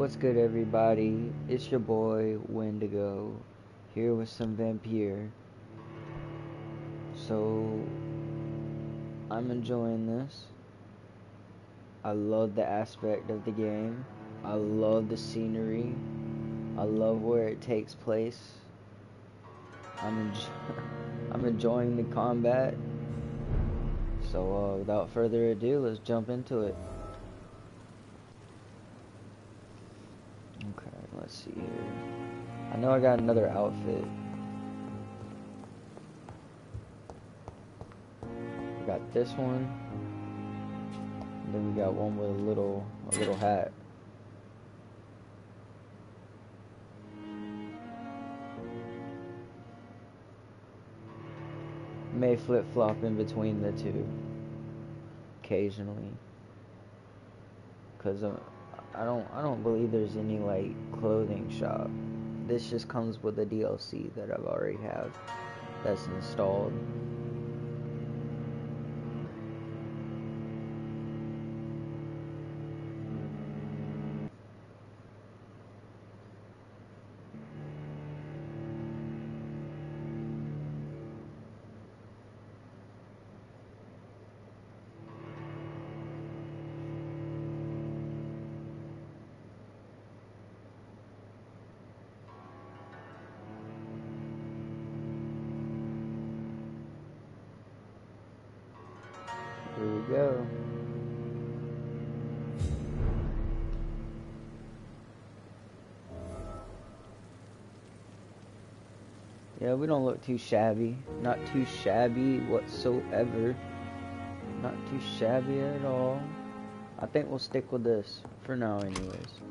What's good, everybody? It's your boy Wendigo here with some VampYr. So I'm enjoying this. I love the aspect of the game. I love the scenery. I love where it takes place. I'm enjoying the combat. So without further ado, let's jump into it. Okay, let's see here. I know I got another outfit. We got this one. And then we got one with a little hat. May flip-flop in between the two occasionally. Cause I don't believe there's any like clothing shop. This just comes with the DLC that I've already have that's installed. Here we go. Yeah, we don't look too shabby. Not too shabby whatsoever. Not too shabby at all. I think we'll stick with this for now anyways.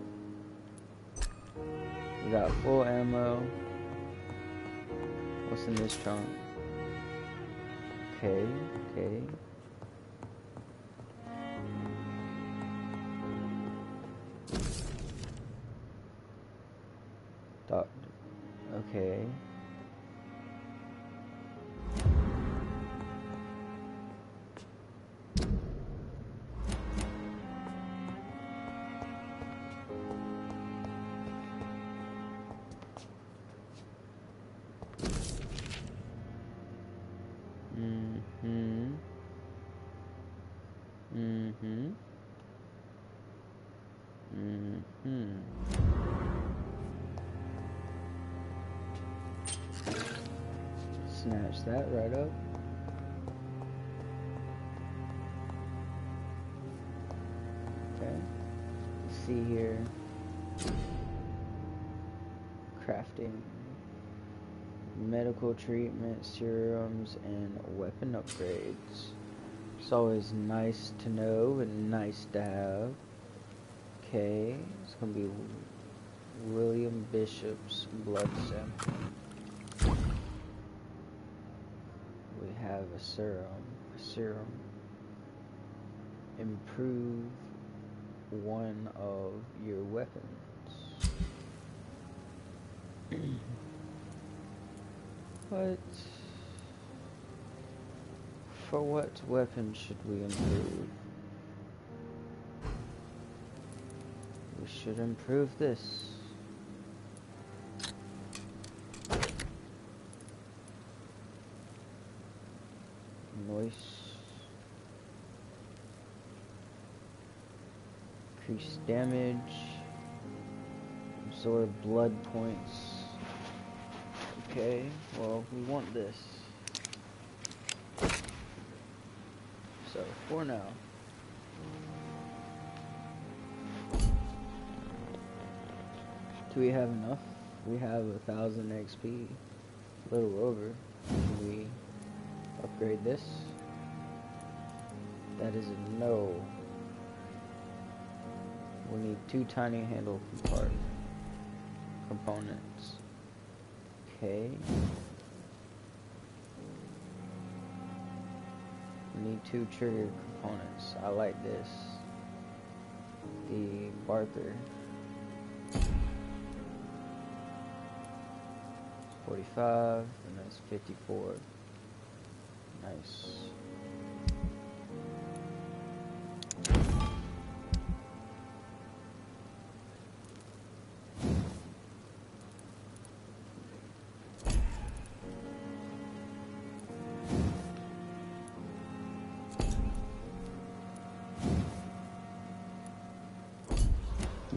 We got full ammo. What's in this trunk? Okay. Okay. Snatch that right up. Okay. Let's see here. Crafting. Medical treatment, serums, and weapon upgrades. It's always nice to know and nice to have. Okay. It's gonna be William Bishop's blood sample. We have a serum. Improve one of your weapons. For what weapon should we improve? We should improve this. Noise. Increase damage. Absorb blood points. Okay, well, we want this. So, for now. Do we have enough? We have 1,000 XP. A little over. Can we upgrade this? That is a no. We need 2 tiny handle components. Okay. We need 2 trigger components. I like this. The Barker. 45, and that's 54. Nice.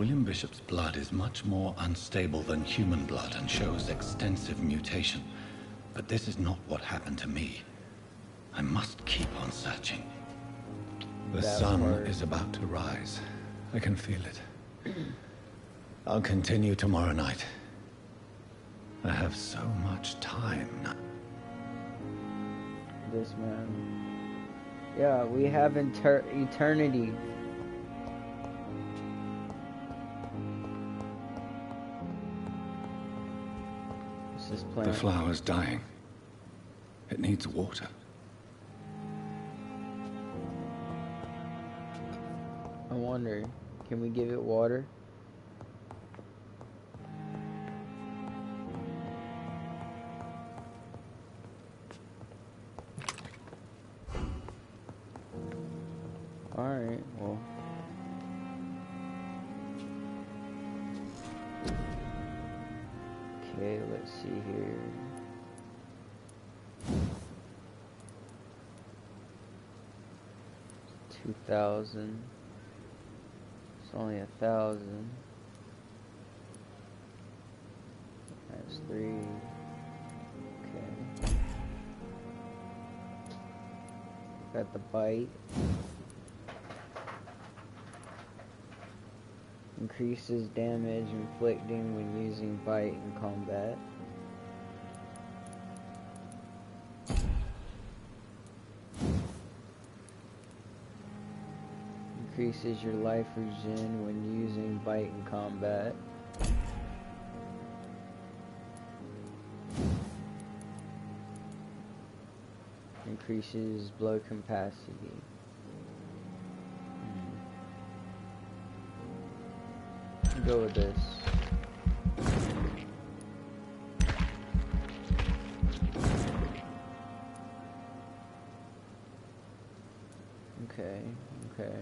William Bishop's blood is much more unstable than human blood and shows extensive mutation. But this is not what happened to me. I must keep on searching. The sun is about to rise. I can feel it. I'll continue tomorrow night. I have so much time now. This man. Yeah, we have eternity. What's this plant? The flower's dying. It needs water. I wonder, can we give it water? Alright, well. Okay, let's see here. $2,000. It's only 1,000. That's 3. Okay. Got the bite. Increases damage inflicting when using bite in combat. Increases your life regen when using bite in combat. Increases blood capacity. Go with this. Okay, okay.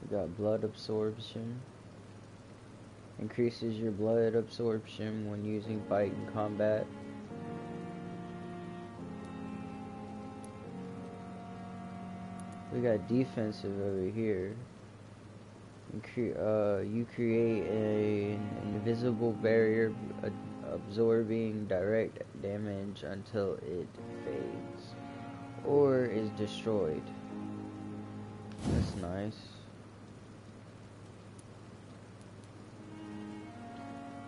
We got blood absorption. Increases your blood absorption when using bite in combat. We got defensive over here. You create an invisible barrier absorbing direct damage until it fades or is destroyed. That's nice.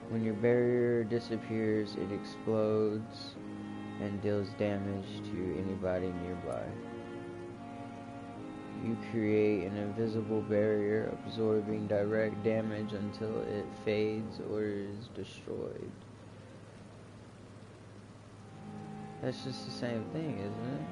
When your barrier disappears, it explodes and deals damage to anybody nearby. You create an invisible barrier absorbing direct damage until it fades or is destroyed. That's just the same thing, isn't it?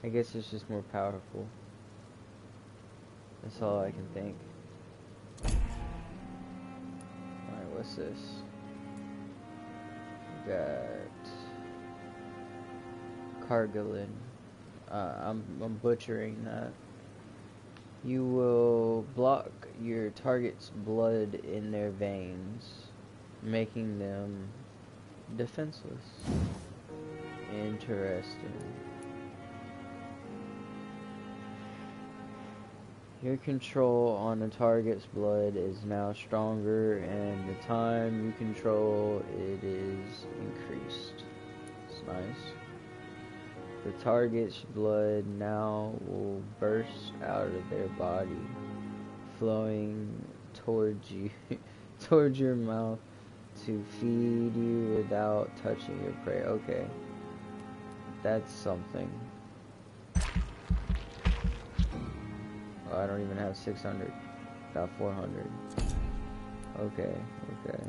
I guess it's just more powerful. That's all I can think. What's this? We got Cargillin. I'm butchering that. You will block your target's blood in their veins, making them defenseless. Interesting. Your control on a target's blood is now stronger, and the time you control it is increased. It's nice. The target's blood now will burst out of their body, flowing towards you, towards your mouth to feed you without touching your prey. Okay, that's something. I don't even have 600. Got 400. Okay, okay.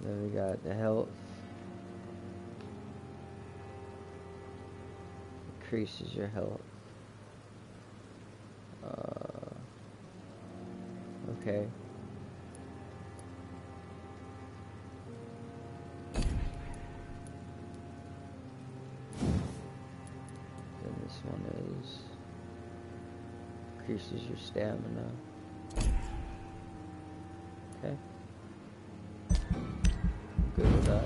Then we got the health. Increases your health. Okay. Then this one is increases your stamina. Okay. Good with that.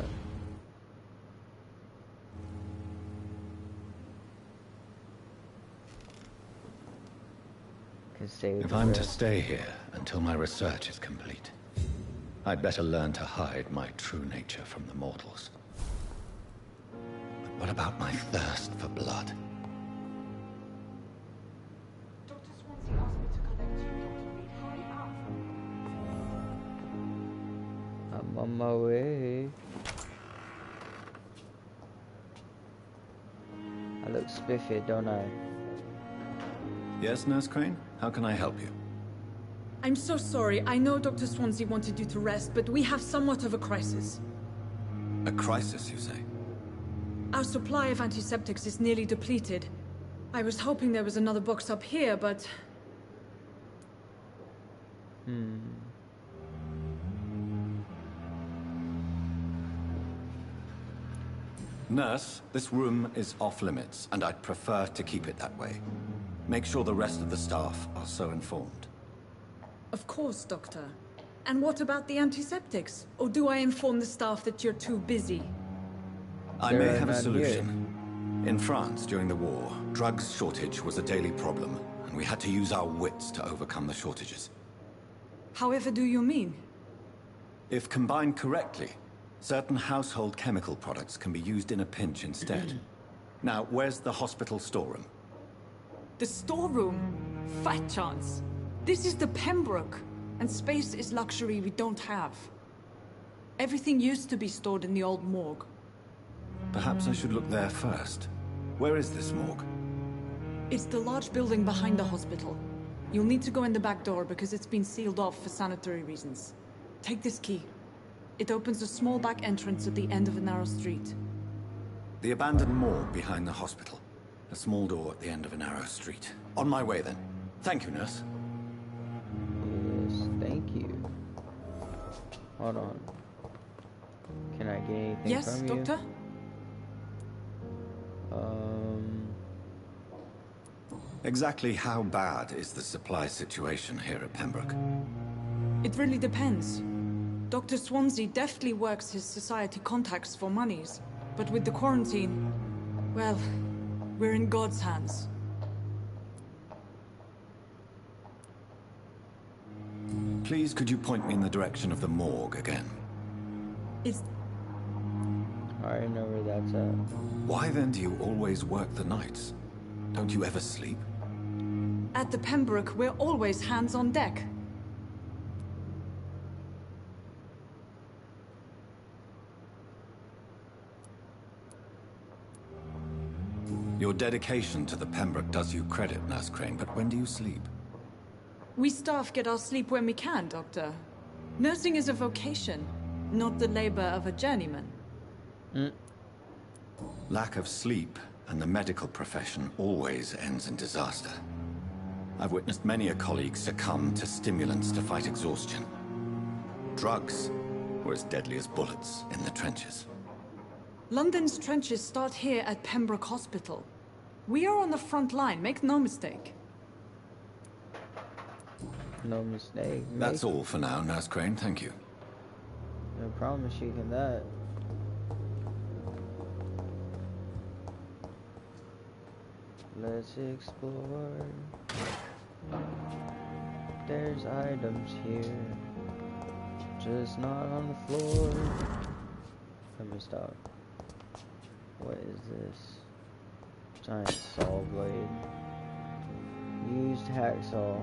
If I'm to stay here until my research is complete, I'd better learn to hide my true nature from the mortals. But what about my thirst for blood? Dr. Swansea asked me to collect you, Dr. Reed. Hurry up. I'm on my way. I look spiffy, don't I? Yes, Nurse Crane? How can I help you? I'm so sorry. I know Dr. Swansea wanted you to rest, but we have somewhat of a crisis. A crisis, you say? Our supply of antiseptics is nearly depleted. I was hoping there was another box up here, but... Nurse, this room is off limits, and I'd prefer to keep it that way. Make sure the rest of the staff are so informed. Of course, Doctor. And what about the antiseptics? Or do I inform the staff that you're too busy? I may have a solution. In France, during the war, drugs shortage was a daily problem, and we had to use our wits to overcome the shortages. However do you mean? If combined correctly, certain household chemical products can be used in a pinch instead. Now, where's the hospital storeroom? The storeroom? Fat chance. This is the Pembroke, and space is luxury we don't have. Everything used to be stored in the old morgue. Perhaps I should look there first. Where is this morgue? It's the large building behind the hospital. You'll need to go in the back door because it's been sealed off for sanitary reasons. Take this key. It opens a small back entrance at the end of a narrow street. The abandoned morgue behind the hospital. A small door at the end of a narrow street. On my way then. Thank you, nurse. Yes, thank you. Hold on. Can I get anything yes, from you? Yes, Doctor? Exactly how bad is the supply situation here at Pembroke? It really depends. Dr. Swansea deftly works his society contacts for monies, but with the quarantine, well, we're in God's hands. Please, could you point me in the direction of the morgue again? It's... I already know where that's at. Why then do you always work the nights? Don't you ever sleep? At the Pembroke, we're always hands on deck. Your dedication to the Pembroke does you credit, Nurse Crane, but when do you sleep? We staff get our sleep when we can, Doctor. Nursing is a vocation, not the labor of a journeyman. Lack of sleep and the medical profession always ends in disaster. I've witnessed many a colleague succumb to stimulants to fight exhaustion. Drugs were as deadly as bullets in the trenches. London's trenches start here at Pembroke Hospital. We are on the front line, make no mistake. No mistake. That's all for now, Nurse Crane, thank you. I promise you can that. Let's explore. There's items here, just not on the floor. Let me stop. What is this? Giant saw blade. Used hacksaw.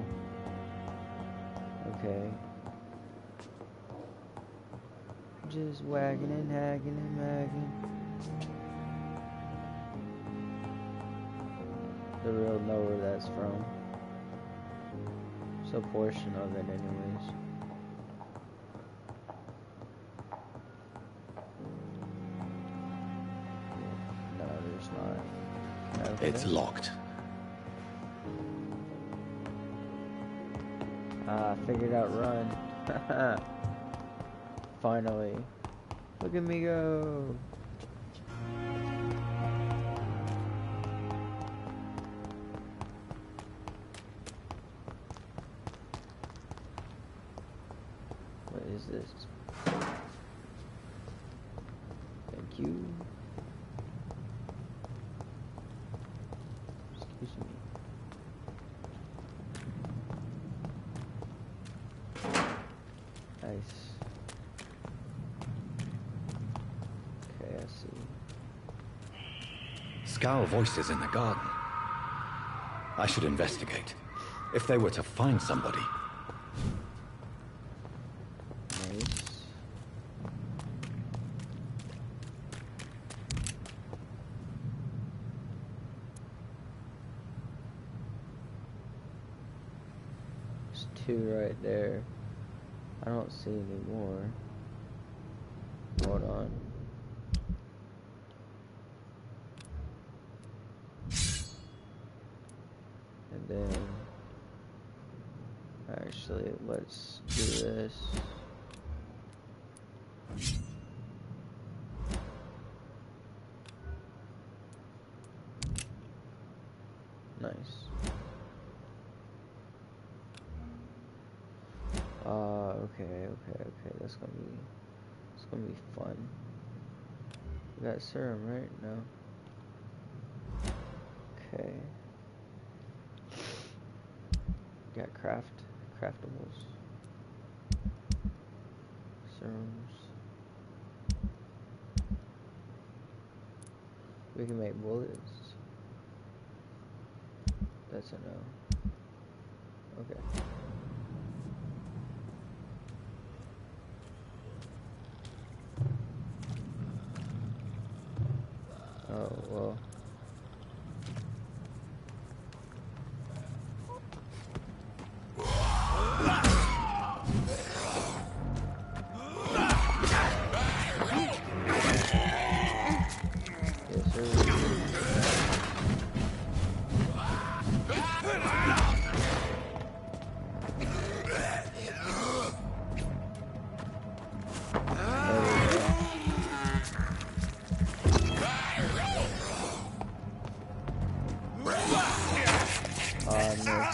Okay. Just wagging and hagging and magging. The real know where that's from. It's a portion of it anyways. No, there's not. It's locked. Ah, figured out run. Finally. Look at me go. What is this? Thank you. Excuse me. Nice. Okay, I see. Scowl voices in the garden. I should investigate. If they were to find somebody. Nice. There's two right there. I don't see any more. Hold on. And then, actually, let's do this. Nice. Okay. That's gonna be fun. We got serum, right? No. Okay. Got craftables. Serums. We can make bullets. That's a no. Okay. Oh, well. Yes, sir.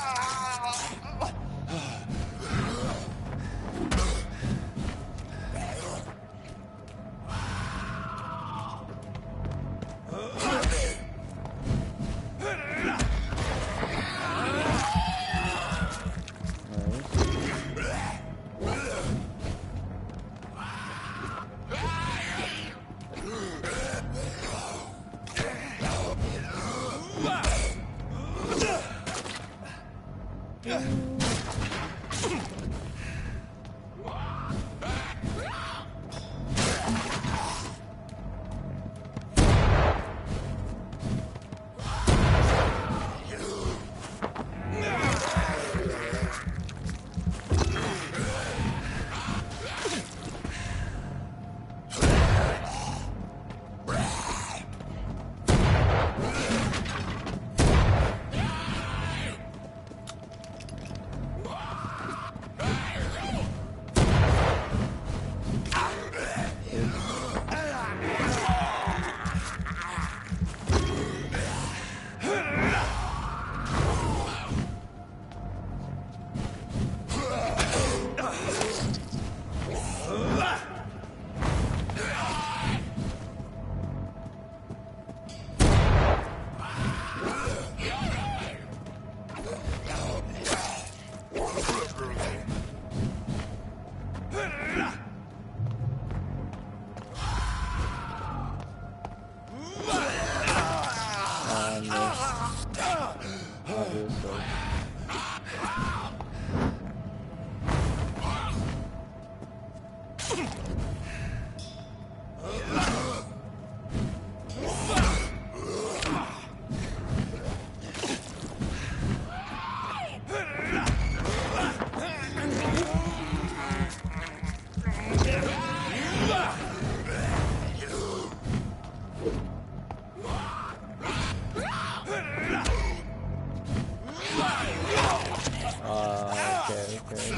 Okay.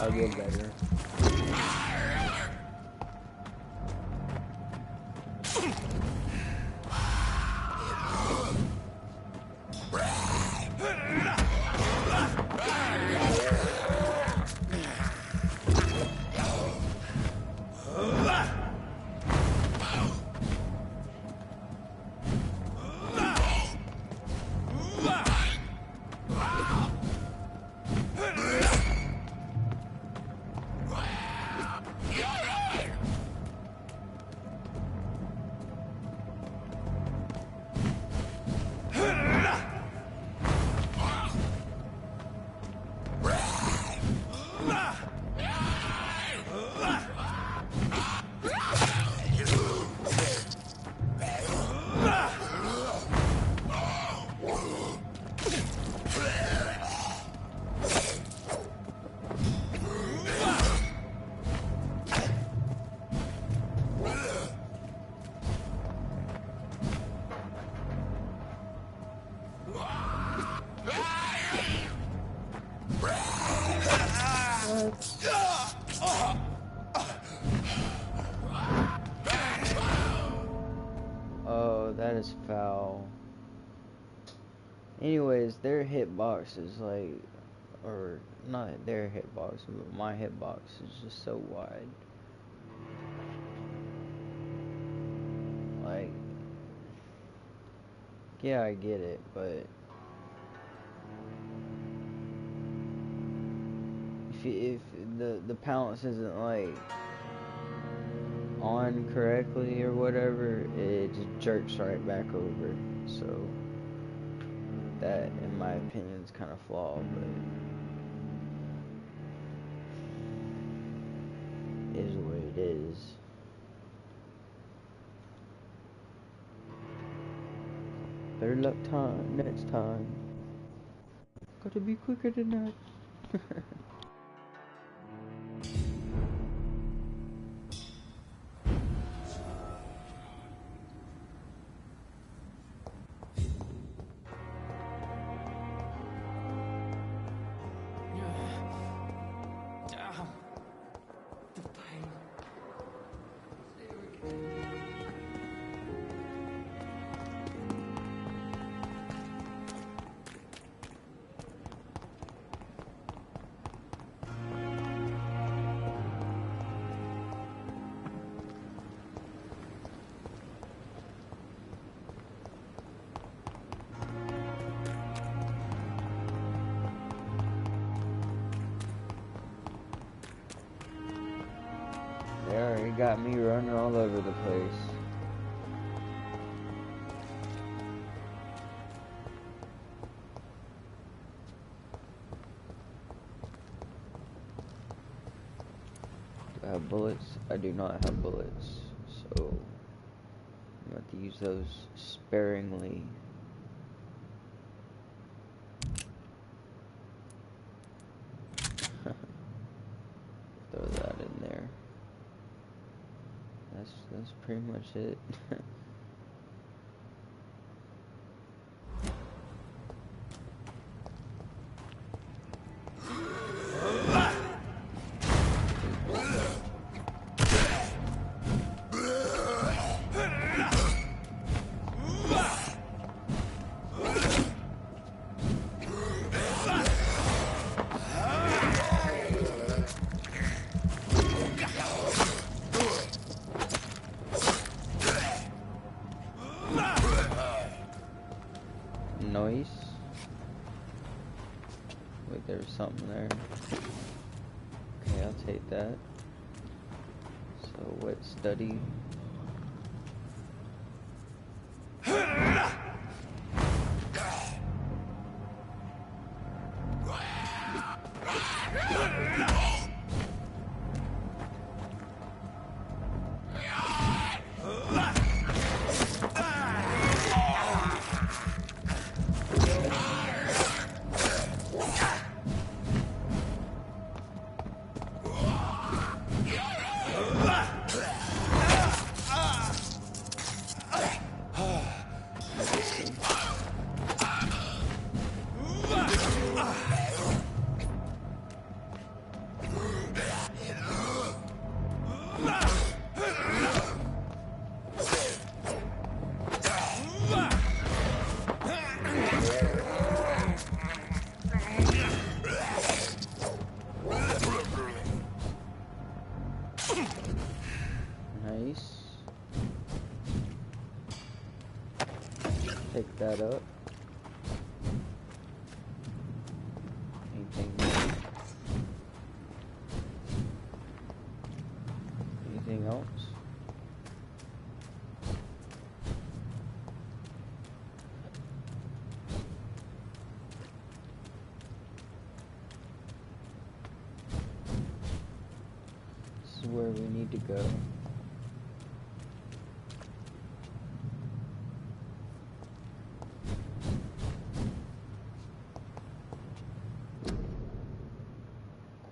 I'll get better. Oh, that is foul. Anyways, their hitbox is like, or not their hitbox, but my hitbox is just so wide. Like, yeah, I get it, but if the balance isn't like on correctly or whatever, it just jerks right back over. So that, in my opinion, is kind of flawed, but it is what it is. Better luck next time. Got to be quicker than that. They already got me running all over the place. Do I have bullets? I do not have bullets, so I'm going to use those sparingly. Throw that in there. That's pretty much it. Noise. Wait, there's something there. Okay, I'll take that. So, wet study. Nice. Pick that up. Anything new? Anything else? This is where we need to go.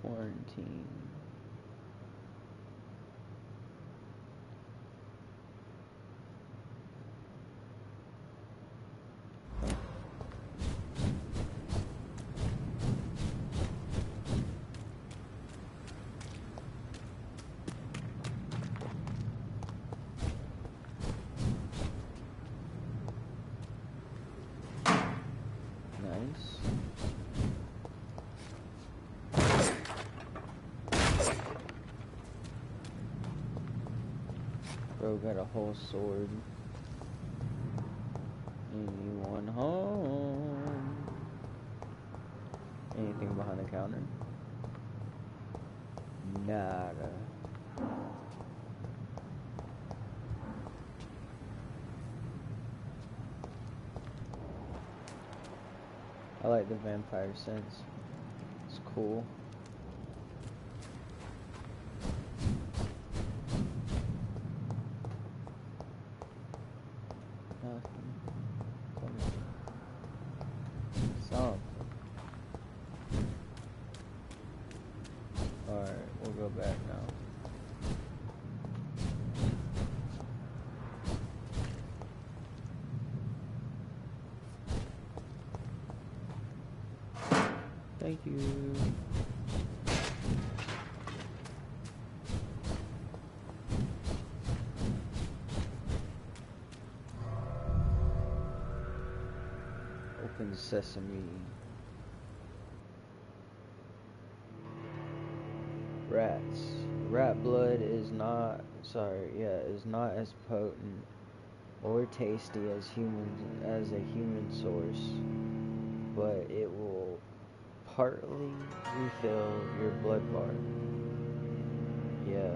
Quarantine. Nice. Bro got a whole sword. Anyone home? Anything behind the counter? Nada. I like the vampire sense. It's cool. Nothing. Something. Alright, we'll go back now. Thank you. Open sesame. Rats. Rat blood is not, is not as potent or tasty as a human source, but it will partly refill your blood bar. Yeah.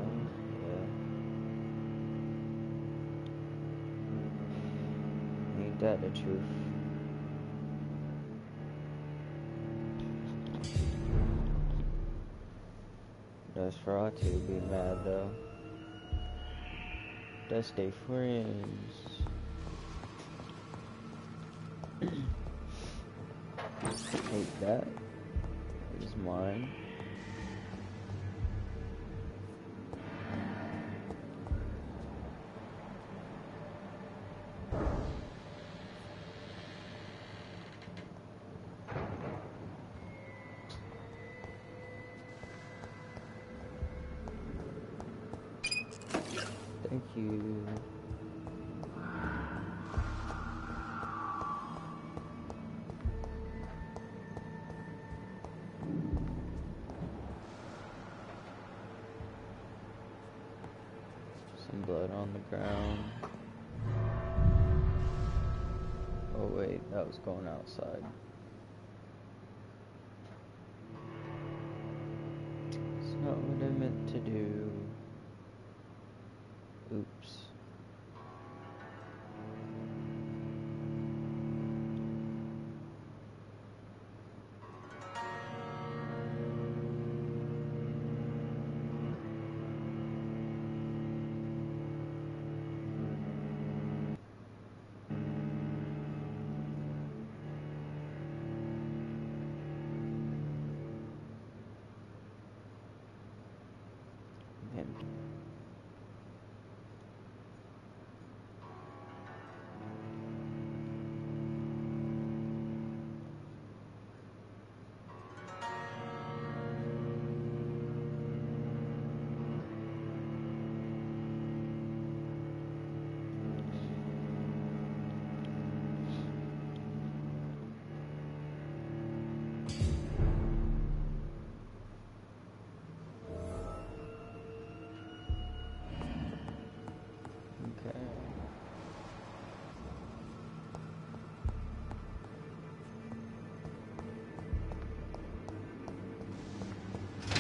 Ain't that the truth? Nosferatu be mad though. That's they friends. Take that. It's mine. Thank you. Some blood on the ground. Oh wait, that was going outside. It's not what I meant to do. Oops.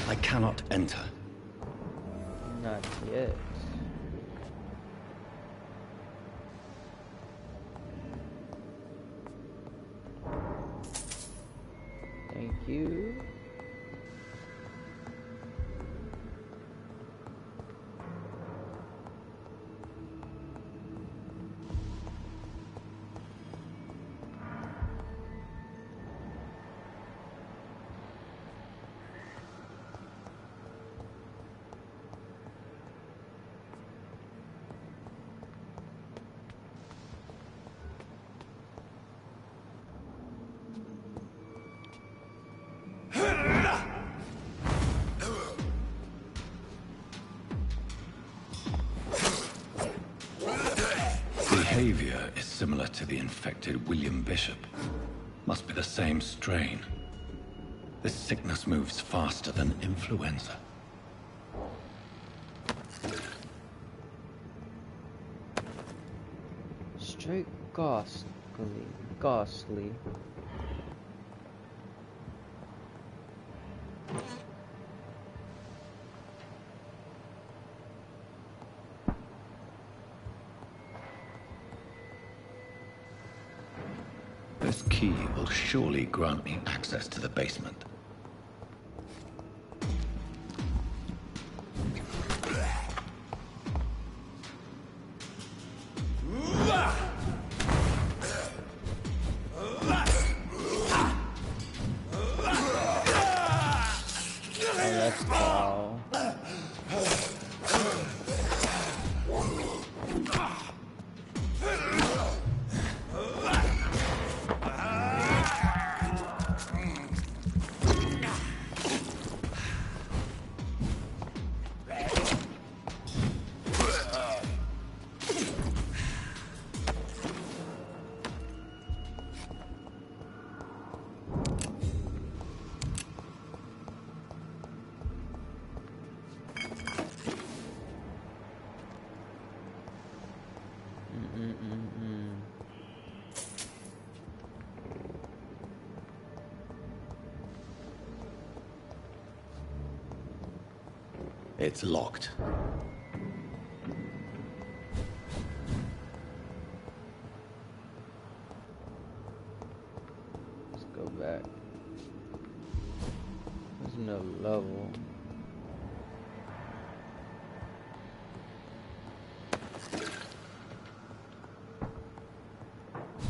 I cannot enter. Not yet. Thank you. Behavior is similar to the infected William Bishop. Must be the same strain. This sickness moves faster than influenza. Straight ghastly. This key will surely grant me access to the basement. Oh, that's foul. It's locked. Let's go back. There's no level.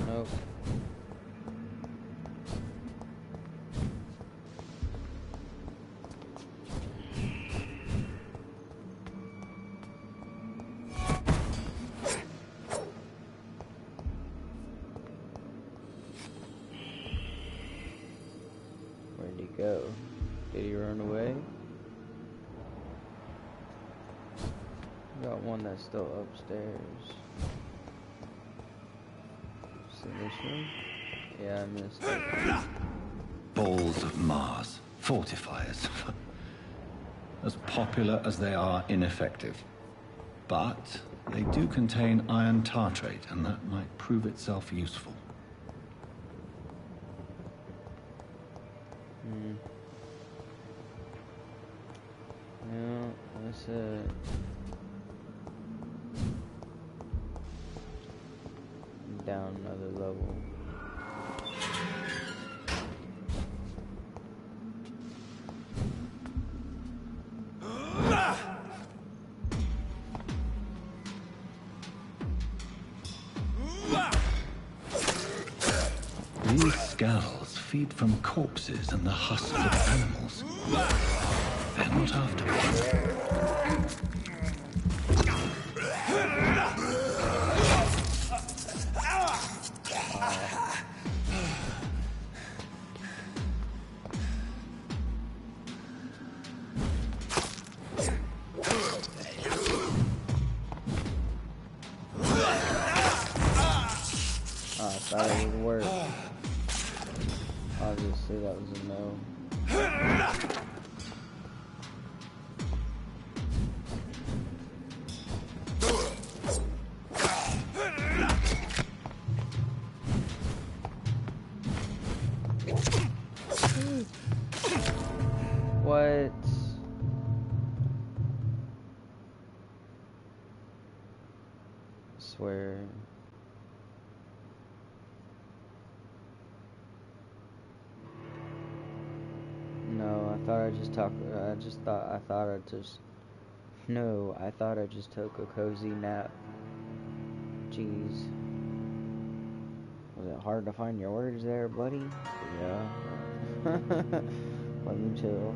Nope. Where'd he go? Did he run away? Got one that's still upstairs. See this one? Yeah, I missed it. Balls of Mars. Fortifiers. As popular as they are ineffective. But they do contain iron tartrate, and that might prove itself useful. Yeah, that's it. Down another level. These skulls feed from corpses and the husks of animals. They're not after me. Oh, I thought it would work. Obviously, that was a no. What? I swear. No, I thought I just talked. I thought I just. No, I thought I just took a cozy nap. Jeez. Was it hard to find your words there, buddy? Yeah. Let me chill.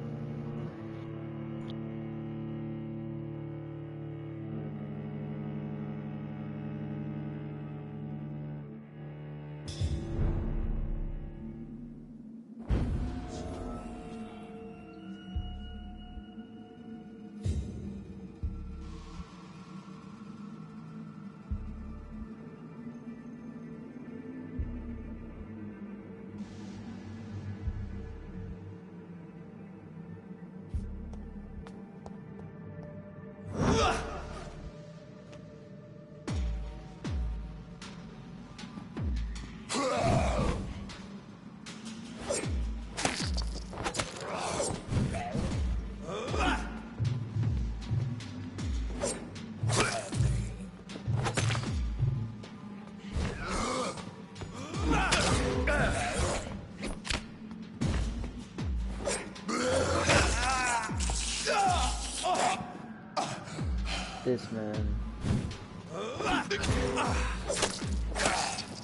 This man.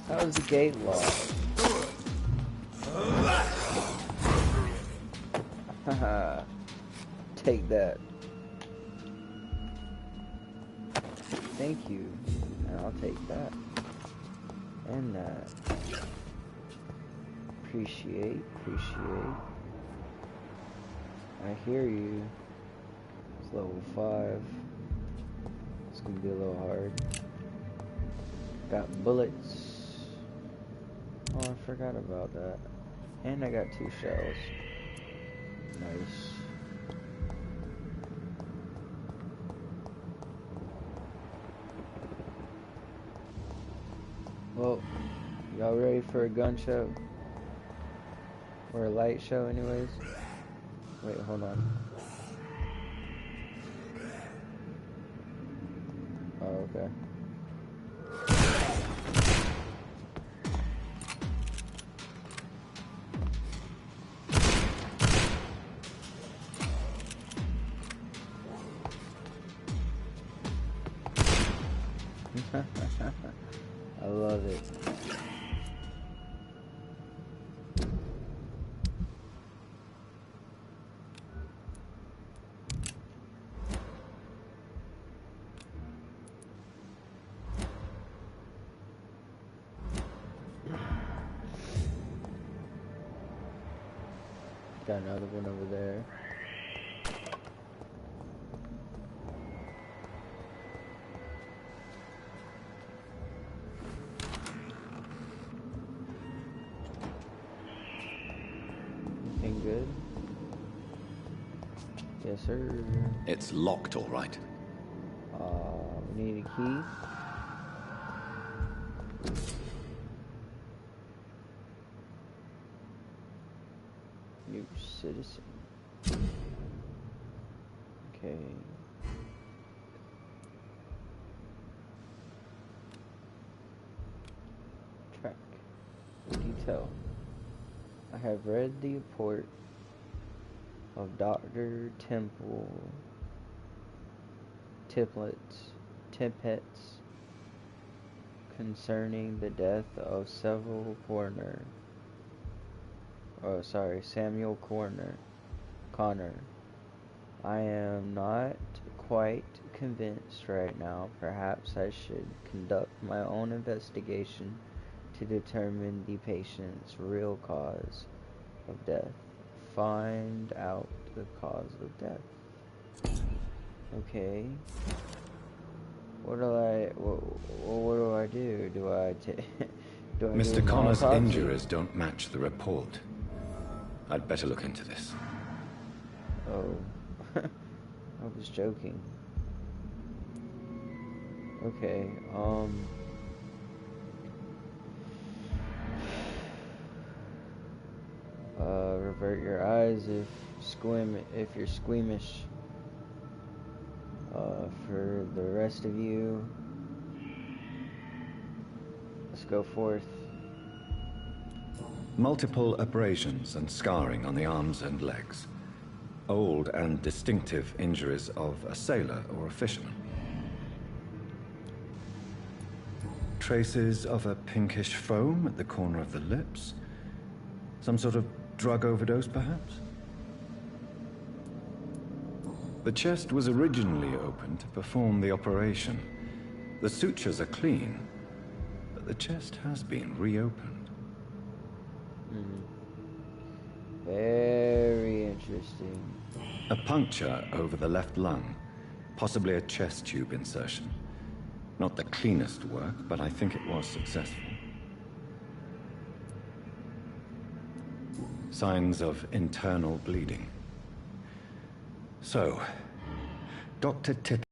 How is the gate locked? Haha. Take that. Thank you. And I'll take that. And that. Appreciate. I hear you. It's level 5. It's gonna be a little hard. Got bullets. Oh, I forgot about that. And I got 2 shells. Nice. Well, y'all ready for a gun show? Or a light show anyways? Wait, hold on. Oh, okay. I love it. Got another one over there. Anything good? Yes, sir. It's locked, all right. We need a key. New citizen. Okay. Track. Detail. I have read the report of Dr. Tippets concerning the death of Samuel Connor. I am not quite convinced right now. Perhaps I should conduct my own investigation to determine the patient's real cause of death. Find out the cause of death. Okay. What do I do? Do I do Mr. an Connor's autopsy? injuries don't match the report. I'd better look into this. Oh. I was joking. Okay, revert your eyes if you're squeamish. For the rest of you, let's go forth. Multiple abrasions and scarring on the arms and legs. Old and distinctive injuries of a sailor or a fisherman. Traces of a pinkish foam at the corner of the lips. Some sort of drug overdose, perhaps? The chest was originally opened to perform the operation. The sutures are clean, but the chest has been reopened. Very interesting. A puncture over the left lung, possibly a chest tube insertion. Not the cleanest work, but I think it was successful. Signs of internal bleeding. So, Dr. Tippett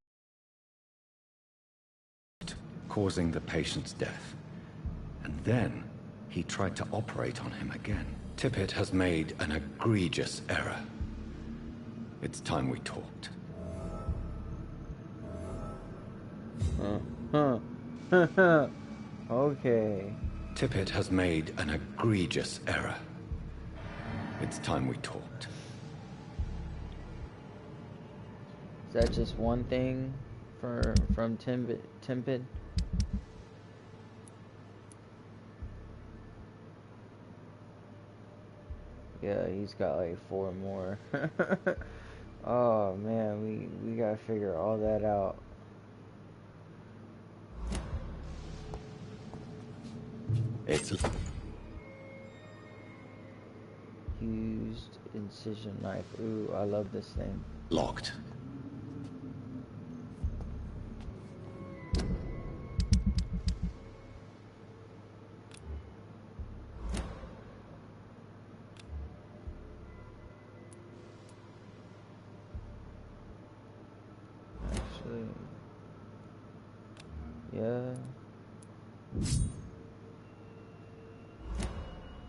causing the patient's death. And then he tried to operate on him again. Tippett has made an egregious error. It's time we talked. Okay. Tippett has made an egregious error. It's time we talked. Is that just one thing from Tippett? Yeah, he's got like 4 more. Oh man, we gotta figure all that out. It's Used incision knife. Ooh, I love this thing. locked. Actually, yeah.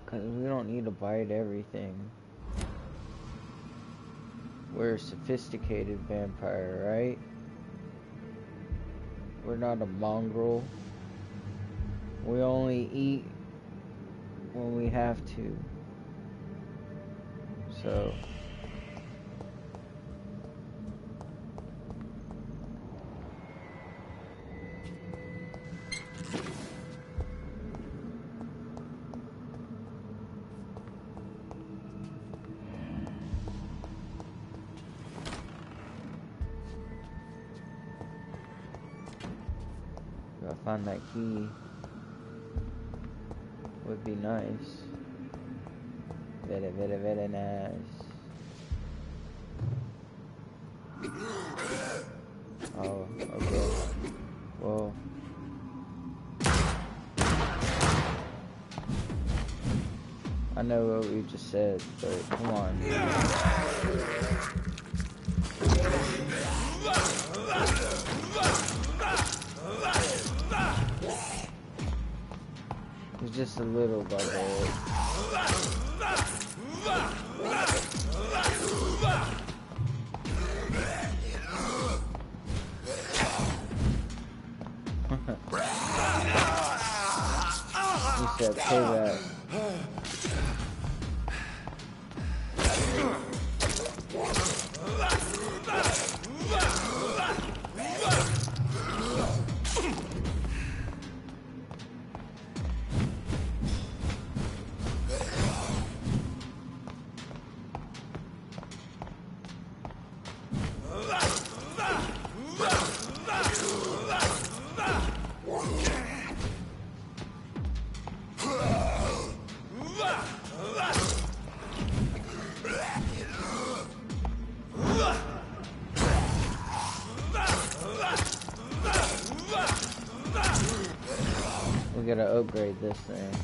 Cause we don't need to bite everything. We're a sophisticated vampire, right? We're not a mongrel. We only eat when we have to. So gotta find that key. Would be nice. Very, very, very nice. Oh, okay. Well, I know what we just said, but come on. It's just a little barbaric. He said payback. We gotta upgrade this thing.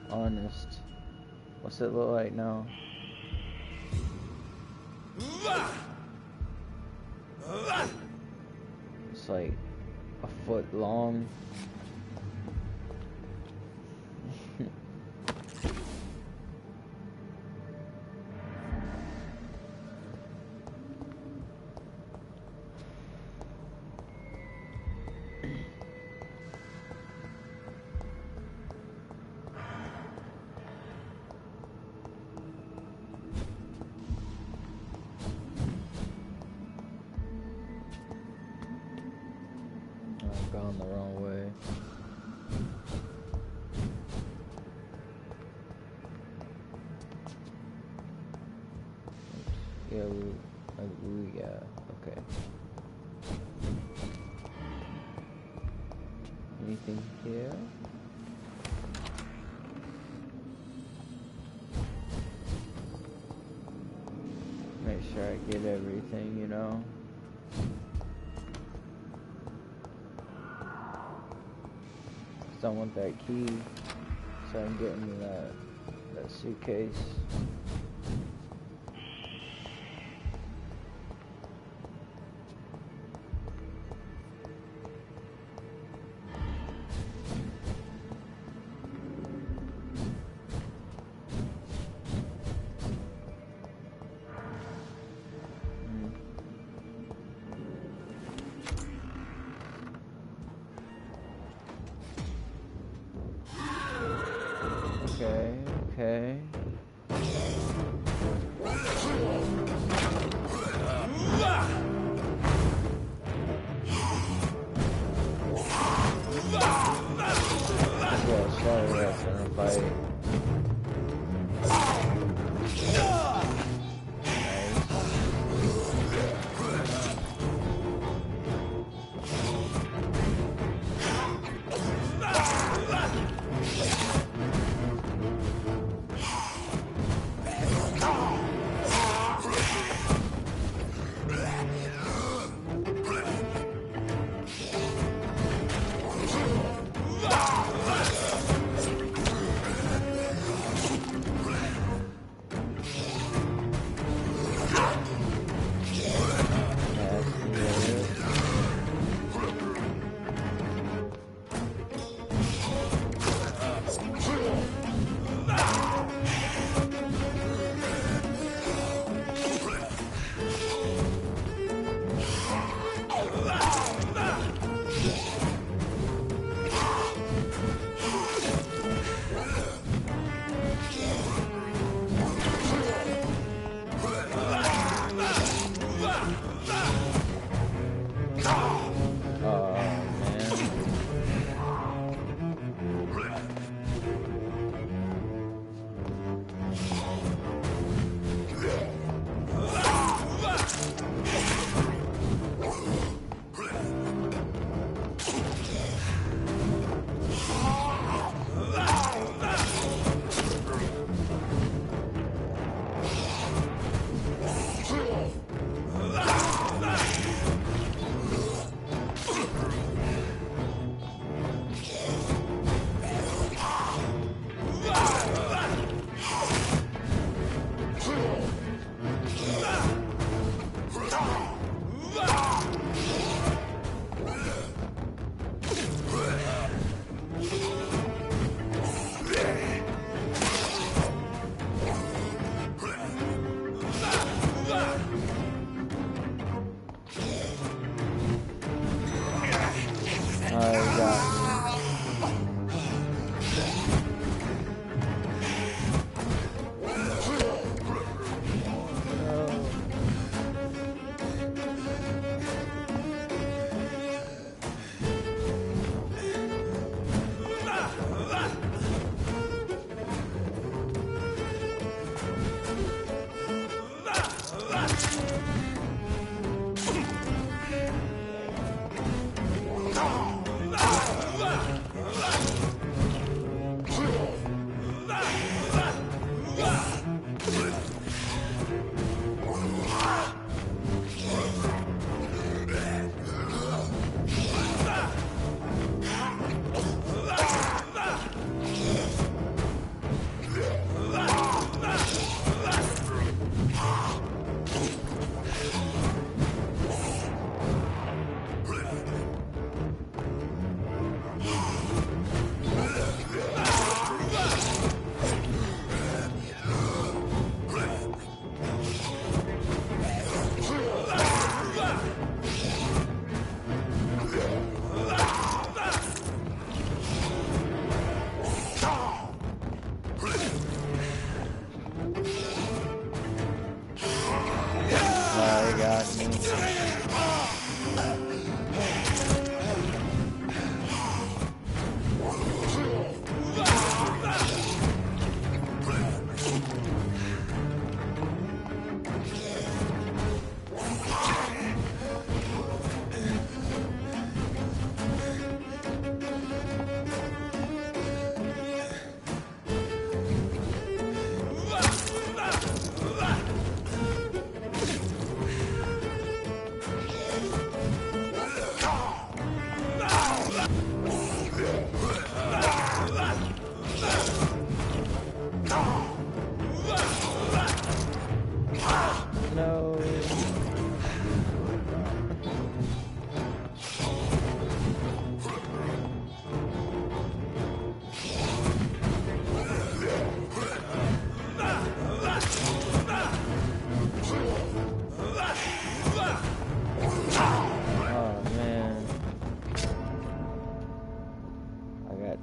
Honest. What's it look like now? It's like a foot long. I've gone the wrong way. Yeah, yeah, okay. Anything here? Make sure I get everything, you know? I want that key so I can get into that suitcase.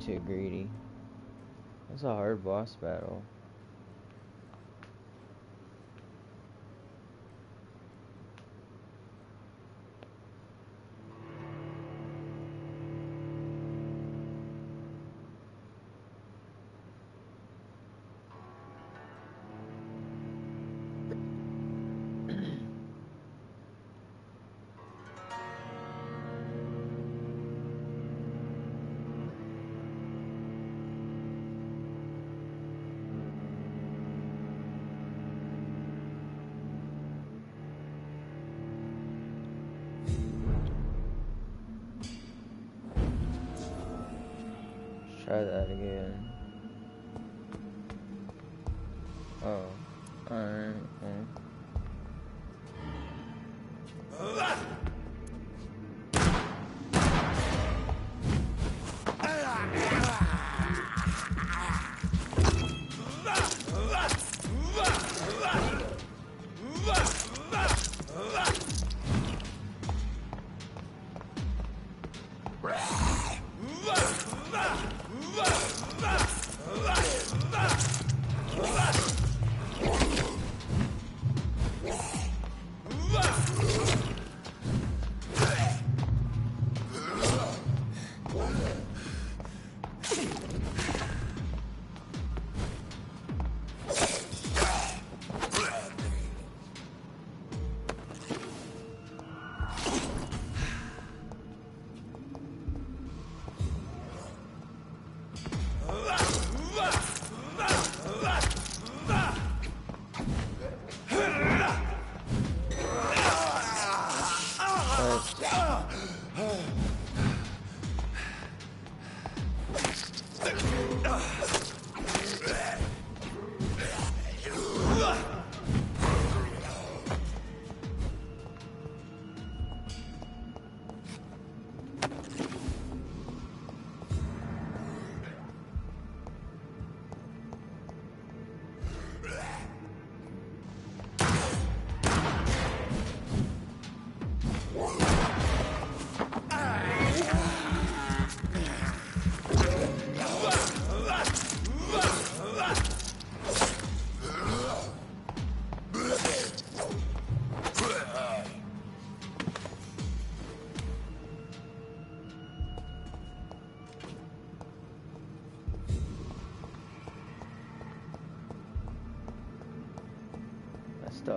too greedy. That's a hard boss battle. Try that again. Oh, alright.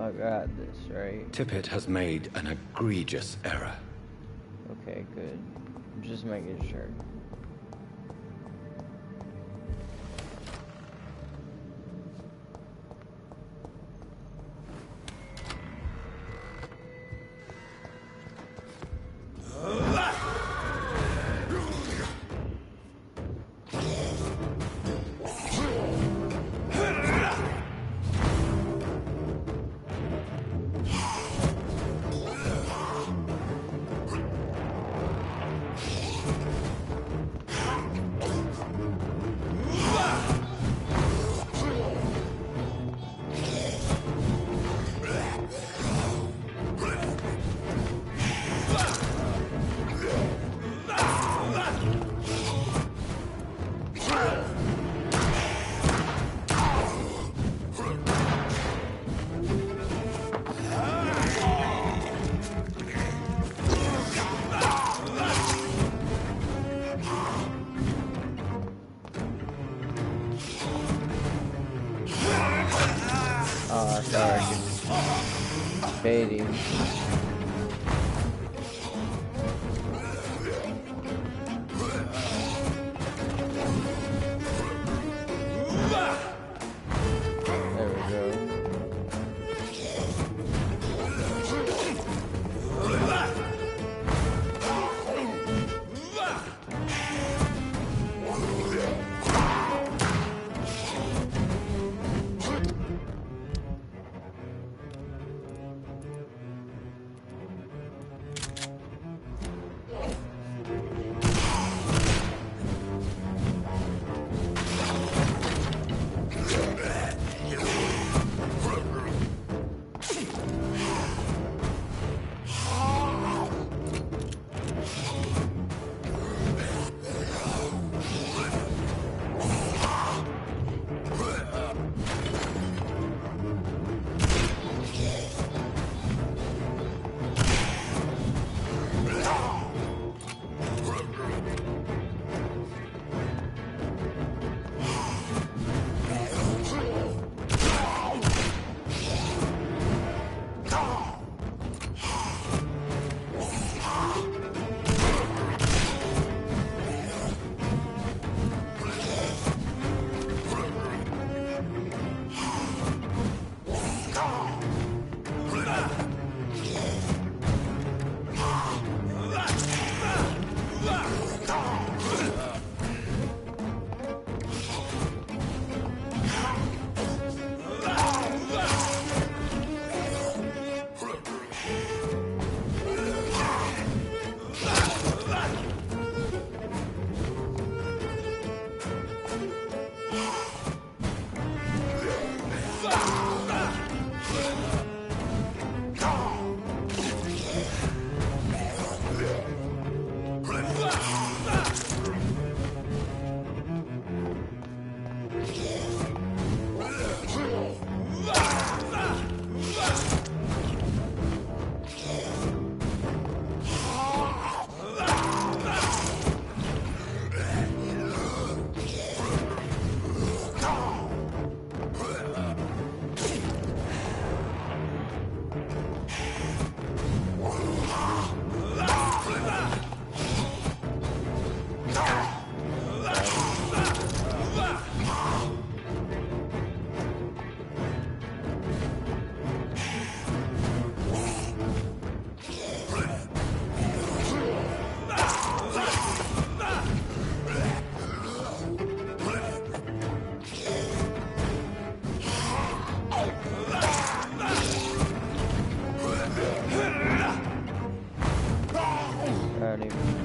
I got this, right? Tippett has made an egregious error. Okay, good. Just making sure. Sorry. Fading. There we go. around him.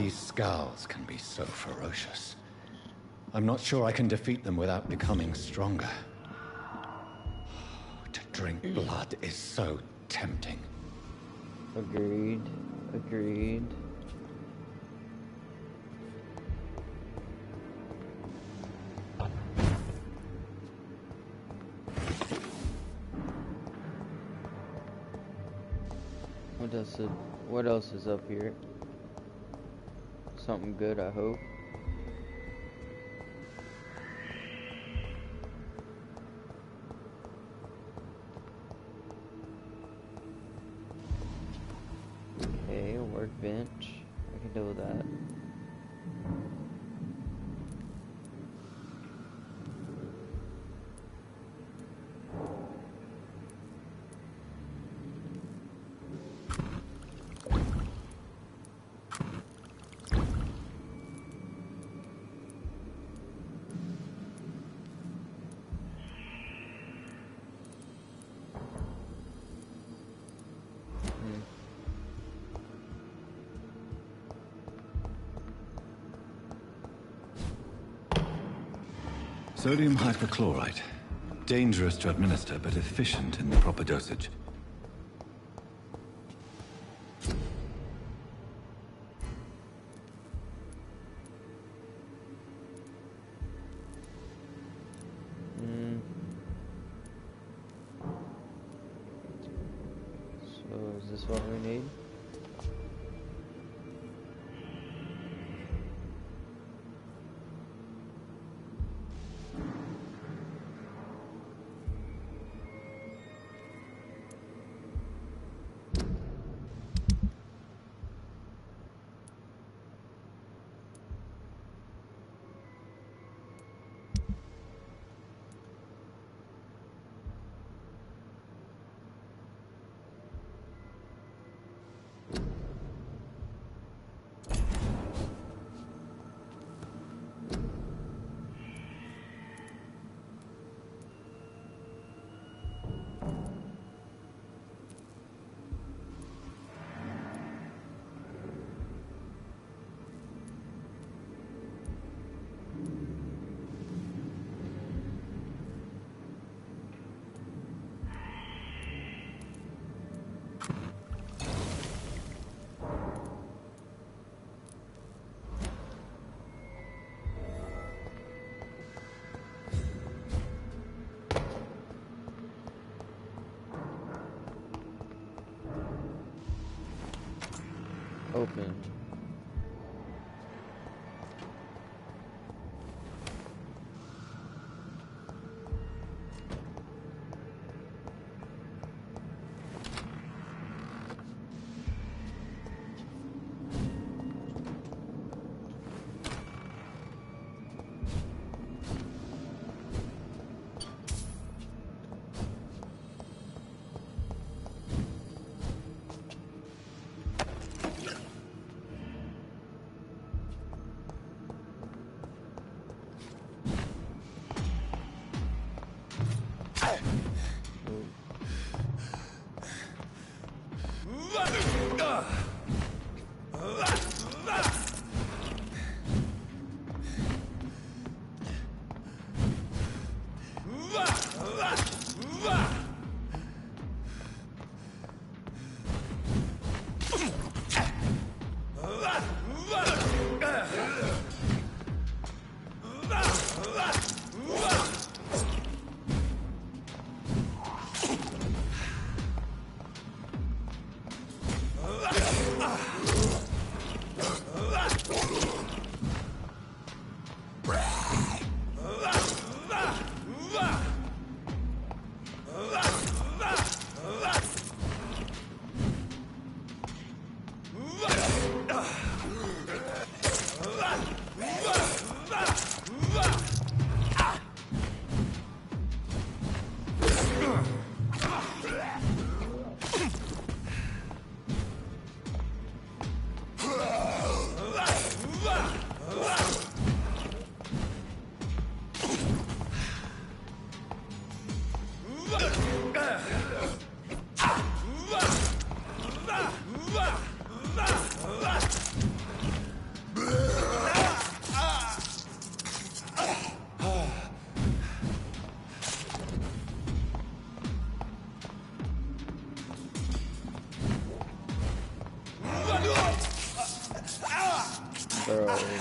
Skulls can be so ferocious. I'm not sure I can defeat them without becoming stronger. To drink blood is so tempting. Agreed. Agreed. What else is up here? Something good, I hope. Okay, a workbench. I can deal with that. Sodium hypochlorite. Dangerous to administer, but efficient in the proper dosage. So, is this what we need? Open. Bro.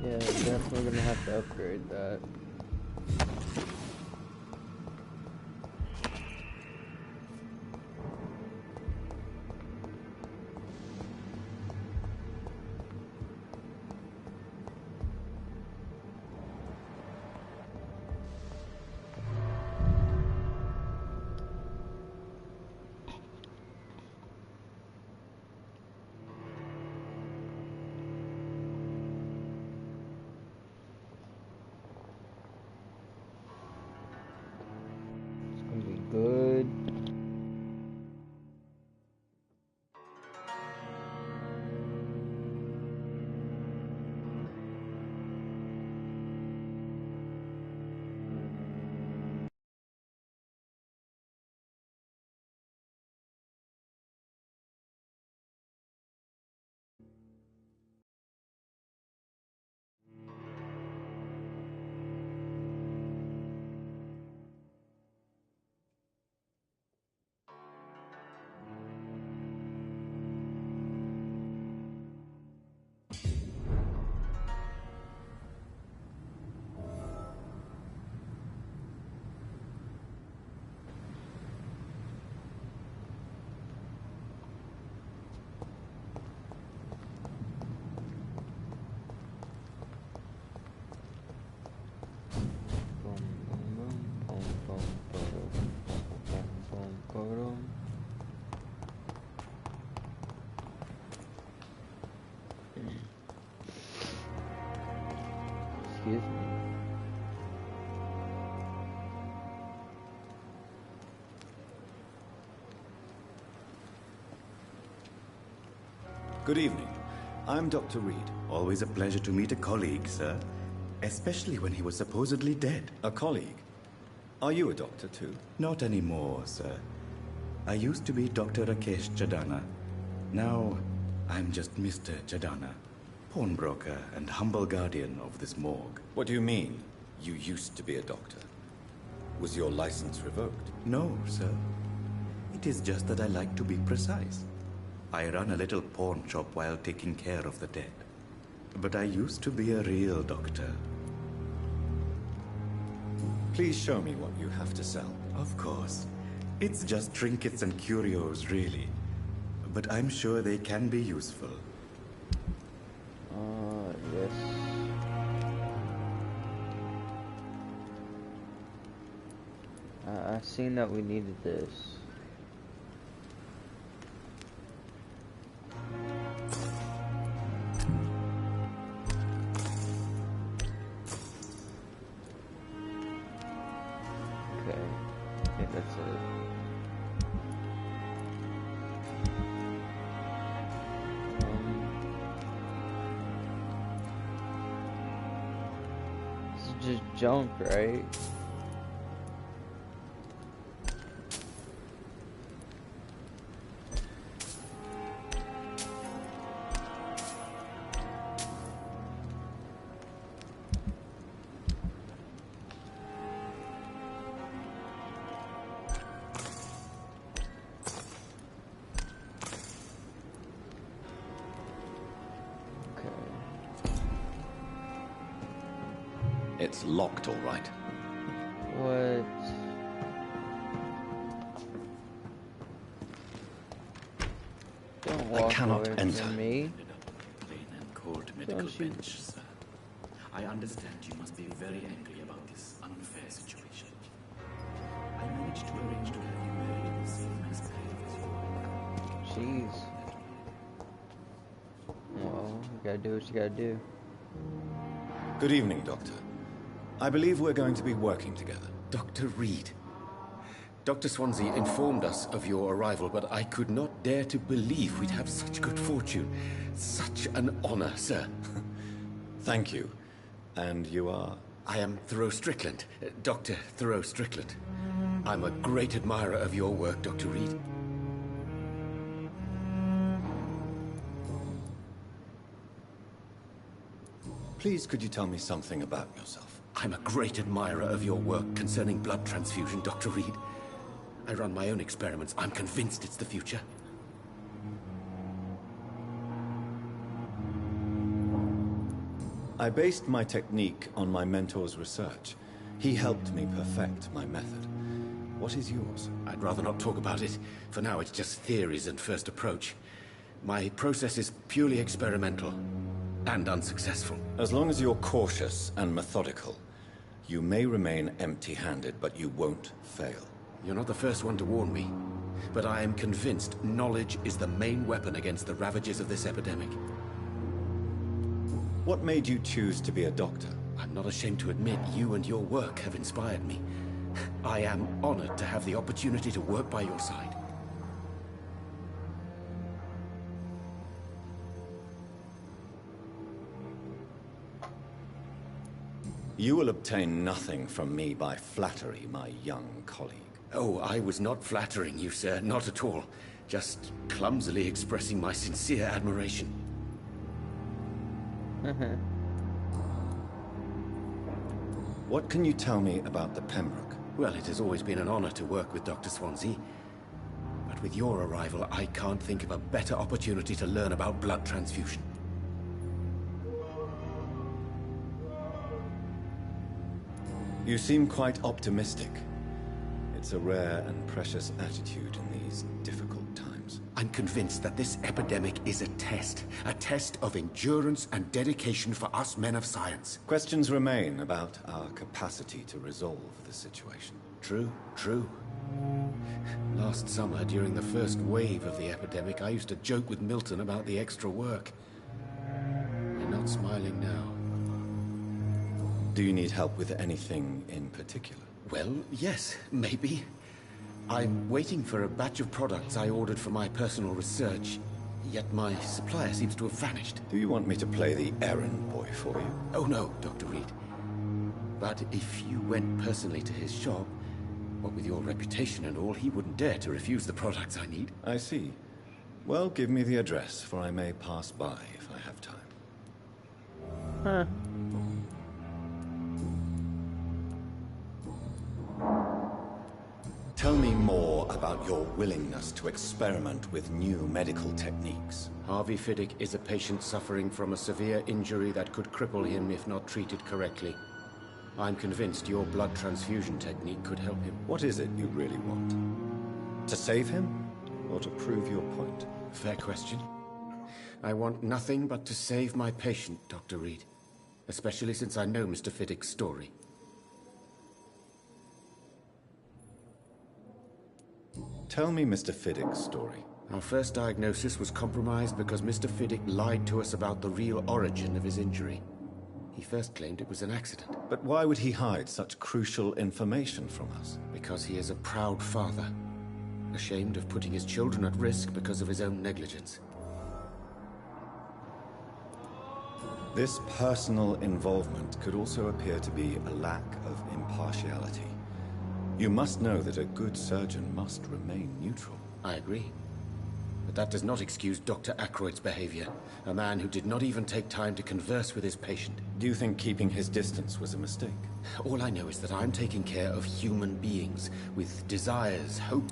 Yeah, definitely gonna have to upgrade that. walk over to him. Excuse me. Good evening. I'm Dr. Reed. Always a pleasure to meet a colleague, sir. Especially when he was supposedly dead. A colleague? Are you a doctor too? Not anymore, sir. I used to be Dr. Rakesh Chadana. Now, I'm just Mr. Chadana, pawnbroker and humble guardian of this morgue. What do you mean, you used to be a doctor? Was your license revoked? No, sir. It is just that I like to be precise. I run a little pawn shop while taking care of the dead. But I used to be a real doctor. Please show me what you have to sell. Of course. It's just trinkets and curios, really. But I'm sure they can be useful. Yes. I seen that we needed this. Okay, I think that's it. This is just junk, right? It's locked, all right. What? Don't walk cannot away enter. from me. Plain and cold medical Don't you- bench, sir. I understand you must be very angry about this unfair situation. I managed to arrange to have you married in the same nice grave as you. Jeez. Well, you gotta do what you gotta do. Good evening, Doctor. I believe we're going to be working together. Dr. Reed. Dr. Swansea informed us of your arrival, but I could not dare to believe we'd have such good fortune. Such an honor, sir. Thank you. And you are? I am Thoreau Strickland, Dr. Thoreau Strickland. I'm a great admirer of your work, Dr. Reed. Please, could you tell me something about yourself? I'm a great admirer of your work concerning blood transfusion, Dr. Reed. I run my own experiments. I'm convinced it's the future. I based my technique on my mentor's research. He helped me perfect my method. What is yours? I'd rather not talk about it. For now, it's just theories and first approach. My process is purely experimental and unsuccessful. As long as you're cautious and methodical, you may remain empty-handed, but you won't fail. You're not the first one to warn me, but I am convinced knowledge is the main weapon against the ravages of this epidemic. What made you choose to be a doctor? I'm not ashamed to admit you and your work have inspired me. I am honored to have the opportunity to work by your side. You will obtain nothing from me by flattery, my young colleague. Oh, I was not flattering you, sir. Not at all. Just clumsily expressing my sincere admiration. What can you tell me about the Pembroke? Well, it has always been an honor to work with Dr. Swansea. But with your arrival, I can't think of a better opportunity to learn about blood transfusion. You seem quite optimistic. It's a rare and precious attitude in these difficult times. I'm convinced that this epidemic is a test of endurance and dedication for us men of science. Questions remain about our capacity to resolve the situation. True, true. Last summer, during the first wave of the epidemic, I used to joke with Milton about the extra work. You're not smiling now. Do you need help with anything in particular? Well, yes, maybe. I'm waiting for a batch of products I ordered for my personal research, yet my supplier seems to have vanished. Do you want me to play the errand boy for you? Oh no, Dr. Reed. But if you went personally to his shop, what with your reputation and all, he wouldn't dare to refuse the products I need. I see. Well, give me the address, for I may pass by if I have time. Huh. Tell me more about your willingness to experiment with new medical techniques. Harvey Fiddick is a patient suffering from a severe injury that could cripple him if not treated correctly. I'm convinced your blood transfusion technique could help him. What is it you really want? To save him, or to prove your point? Fair question. I want nothing but to save my patient, Dr. Reed. Especially since I know Mr. Fiddick's story. Tell me Mr. Fiddick's story. Our first diagnosis was compromised because Mr. Fiddick lied to us about the real origin of his injury. He first claimed it was an accident. But why would he hide such crucial information from us? Because he is a proud father, ashamed of putting his children at risk because of his own negligence. This personal involvement could also appear to be a lack of impartiality. You must know that a good surgeon must remain neutral. I agree. But that does not excuse Dr. Ackroyd's behavior. A man who did not even take time to converse with his patient. Do you think keeping his distance was a mistake? All I know is that I'm taking care of human beings with desires, hope.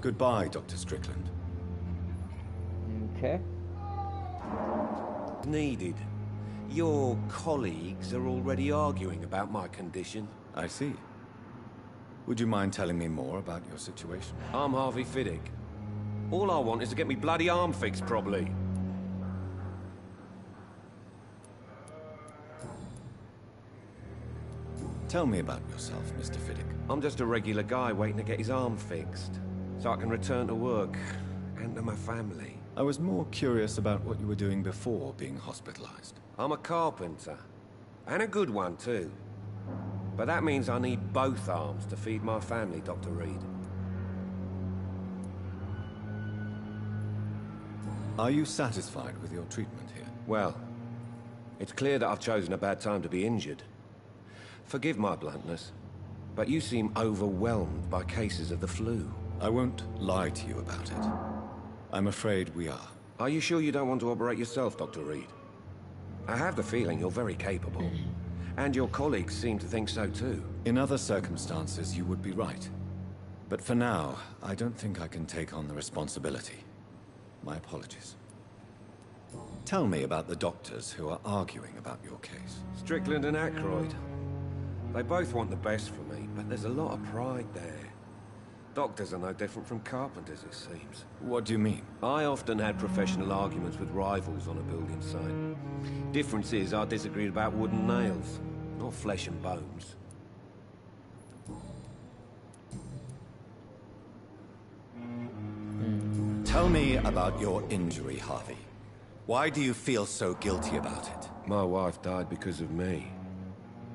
Goodbye, Dr. Strickland. Okay. Needed. Your colleagues are already arguing about my condition. I see. Would you mind telling me more about your situation? I'm Harvey Fiddick. All I want is to get me bloody arm fixed properly. Tell me about yourself, Mr. Fiddick. I'm just a regular guy waiting to get his arm fixed, so I can return to work and to my family. I was more curious about what you were doing before being hospitalized. I'm a carpenter, and a good one too. But that means I need both arms to feed my family, Dr. Reed. Are you satisfied with your treatment here? Well, it's clear that I've chosen a bad time to be injured. Forgive my bluntness, but you seem overwhelmed by cases of the flu. I won't lie to you about it. I'm afraid we are. Are you sure you don't want to operate yourself, Dr. Reed? I have the feeling you're very capable. And your colleagues seem to think so too. In other circumstances, you would be right. But for now, I don't think I can take on the responsibility. My apologies. Tell me about the doctors who are arguing about your case. Strickland and Ackroyd. They both want the best for me, but there's a lot of pride there. Doctors are no different from carpenters, it seems. What do you mean? I often had professional arguments with rivals on a building site. Difference is I disagreed about wooden nails, not flesh and bones. Tell me about your injury, Harvey. Why do you feel so guilty about it? My wife died because of me.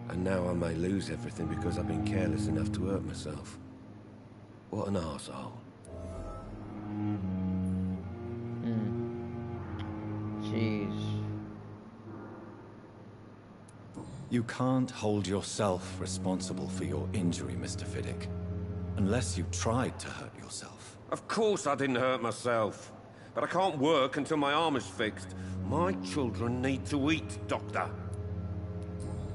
And now I may lose everything because I've been careless enough to hurt myself. What an arsehole. Jeez. You can't hold yourself responsible for your injury, Mr. Fiddick. Unless you tried to hurt yourself. Of course I didn't hurt myself. But I can't work until my arm is fixed. My children need to eat, Doctor.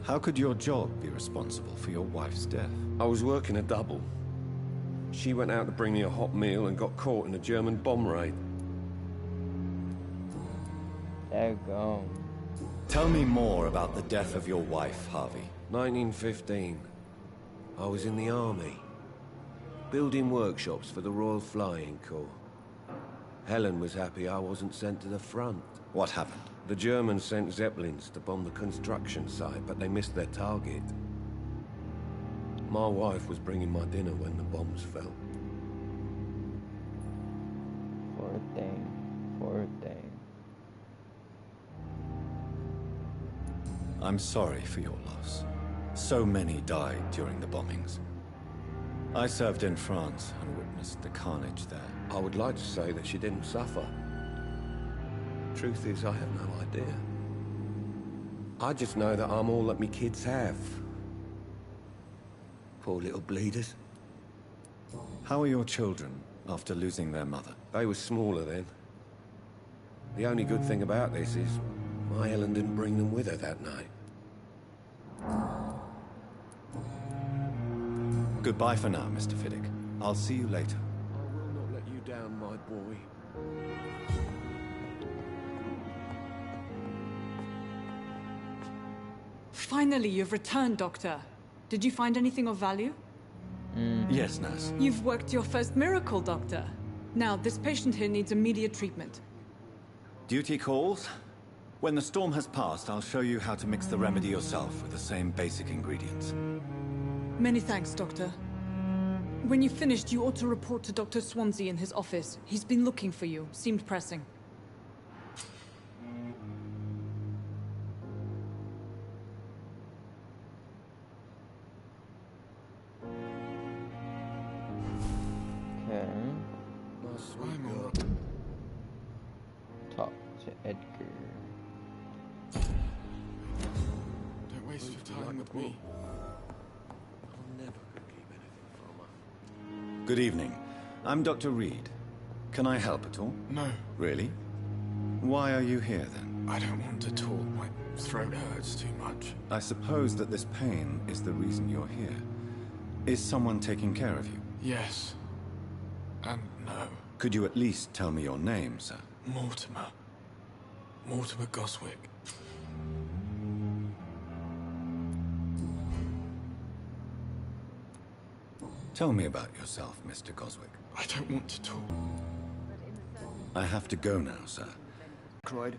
How could your job be responsible for your wife's death? I was working a double. She went out to bring me a hot meal and got caught in a German bomb raid. Daggone. Tell me more about the death of your wife, Harvey. 1915. I was in the army. Building workshops for the Royal Flying Corps. Helen was happy I wasn't sent to the front. What happened? The Germans sent Zeppelins to bomb the construction site, but they missed their target. My wife was bringing my dinner when the bombs fell. Poor thing. Poor thing. I'm sorry for your loss. So many died during the bombings. I served in France and witnessed the carnage there. I would like to say that she didn't suffer. Truth is, I have no idea. I just know that I'm all that me kids have. Poor little bleeders. How are your children after losing their mother? They were smaller then. The only good thing about this is my Helen didn't bring them with her that night. Goodbye for now, Mr. Fiddick. I'll see you later. I will not let you down, my boy. Finally, you've returned, Doctor. Did you find anything of value? Yes, nurse. You've worked your first miracle, Doctor. Now, this patient here needs immediate treatment. Duty calls. When the storm has passed, I'll show you how to mix the remedy yourself with the same basic ingredients. Many thanks, Doctor. When you've finished, you ought to report to Dr. Swansea in his office. He's been looking for you. Seemed pressing. Okay. My sweet girl. Talk to Edgar. Don't waste your time with me. I never could keep anything from her. Good evening. I'm Dr. Reed. Can I help at all? No, Really? Why are you here then? I don't want to talk. My throat hurts too much. I suppose that this pain is the reason you're here. Is someone taking care of you? Yes. And no. Could you at least tell me your name, sir? Mortimer. Mortimer Goswick. Tell me about yourself, Mr. Goswick. I don't want to talk. I have to go now, sir. Aykroyd.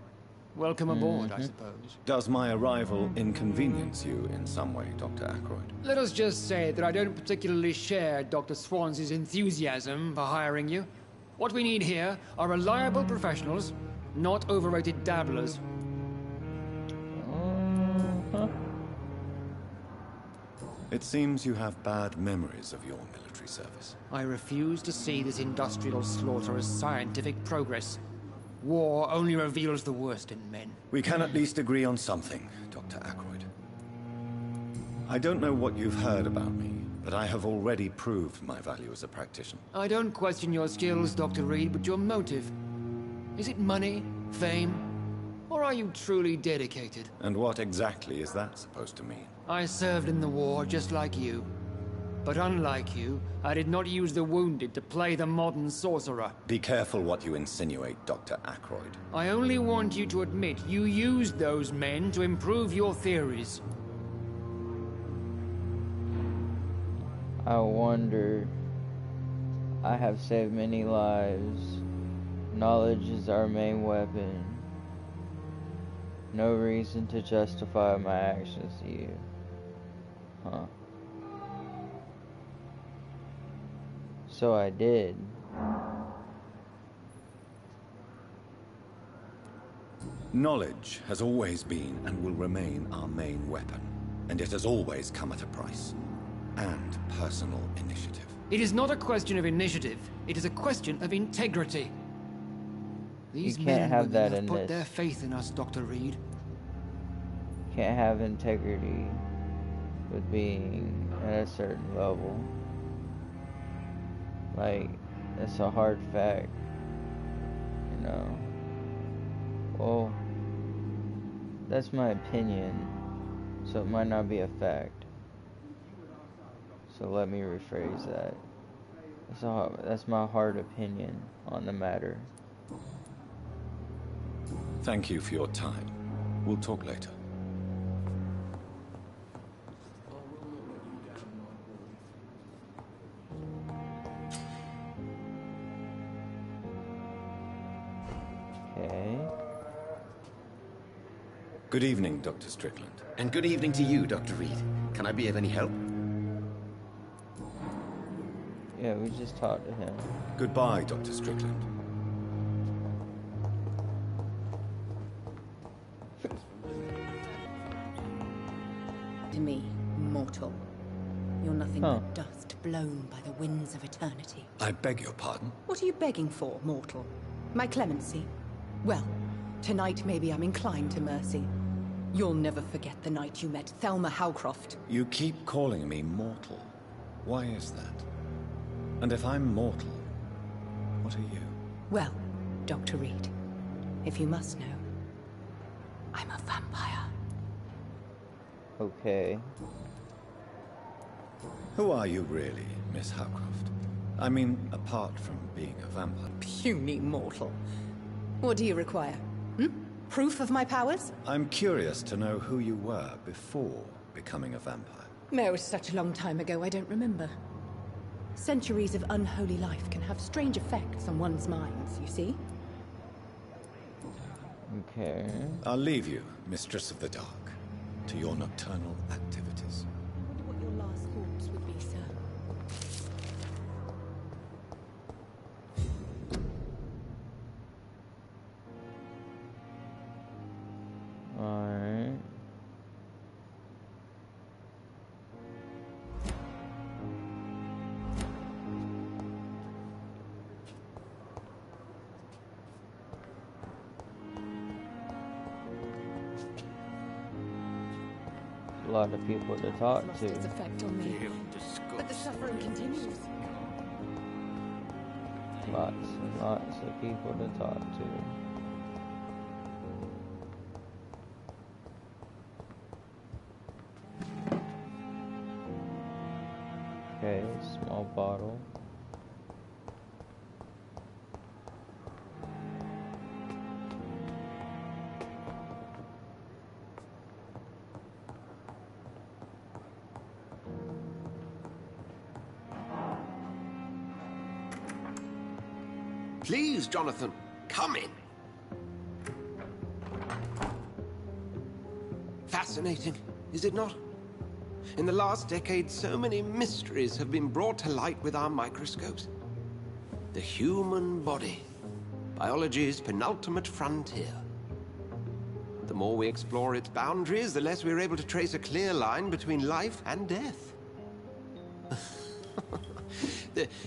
Welcome aboard, I suppose. Does my arrival inconvenience you in some way, Dr. Aykroyd? Let us just say that I don't particularly share Dr. Swansea's enthusiasm for hiring you. What we need here are reliable professionals, not overrated dabblers. It seems you have bad memories of your military service. I refuse to see this industrial slaughter as scientific progress. War only reveals the worst in men. We can at least agree on something, Dr. Aykroyd. I don't know what you've heard about me, but I have already proved my value as a practitioner. I don't question your skills, Dr. Reed, but your motive. Is it money, fame, or are you truly dedicated? And what exactly is that supposed to mean? I served in the war just like you. But unlike you, I did not use the wounded to play the modern sorcerer. Be careful what you insinuate, Dr. Aykroyd. I only want you to admit you used those men to improve your theories. I wonder. I have saved many lives. Knowledge is our main weapon. No reason to justify my actions to you. Huh. So I did. Knowledge has always been and will remain our main weapon. And it has always come at a price. And personal initiative. It is not a question of initiative. It is a question of integrity. These You men can't have and that women in have put this. their faith in us, Dr. Reed. Can't have integrity with being at a certain level. Like, it's a hard fact, you know. Well, that's my opinion, so it might not be a fact. So let me rephrase that. That's my hard opinion on the matter. Thank you for your time. We'll talk later. Okay. Good evening, Dr. Strickland. And good evening to you, Dr. Reed. Can I be of any help? Yeah, we just talked to him. Goodbye, Dr. Strickland. To me, mortal. You're nothing Huh. but dust blown by the winds of eternity. I beg your pardon? What are you begging for, mortal? My clemency? Well, tonight maybe I'm inclined to mercy. You'll never forget the night you met Thelma Howcroft. You keep calling me mortal. Why is that? And if I'm mortal, what are you? Well, Dr. Reed, if you must know, I'm a vampire. Okay. Who are you really, Miss Howcroft? I mean, apart from being a vampire. Puny mortal. What do you require? Proof of my powers? I'm curious to know who you were before becoming a vampire. It was such a long time ago, I don't remember. Centuries of unholy life can have strange effects on one's minds, you see? Okay. I'll leave you, Mistress of the Dark, to your nocturnal activities. I wonder what your last thoughts would be, sir. Alright. A lot of people to talk It's to. lost its effect on me. But the suffering continues. Lots and lots of people to talk to. Okay, small bottle. Please, Jonathan, come in. Fascinating, is it not? In the last decade, so many mysteries have been brought to light with our microscopes. The human body, biology's penultimate frontier. The more we explore its boundaries, the less we're able to trace a clear line between life and death.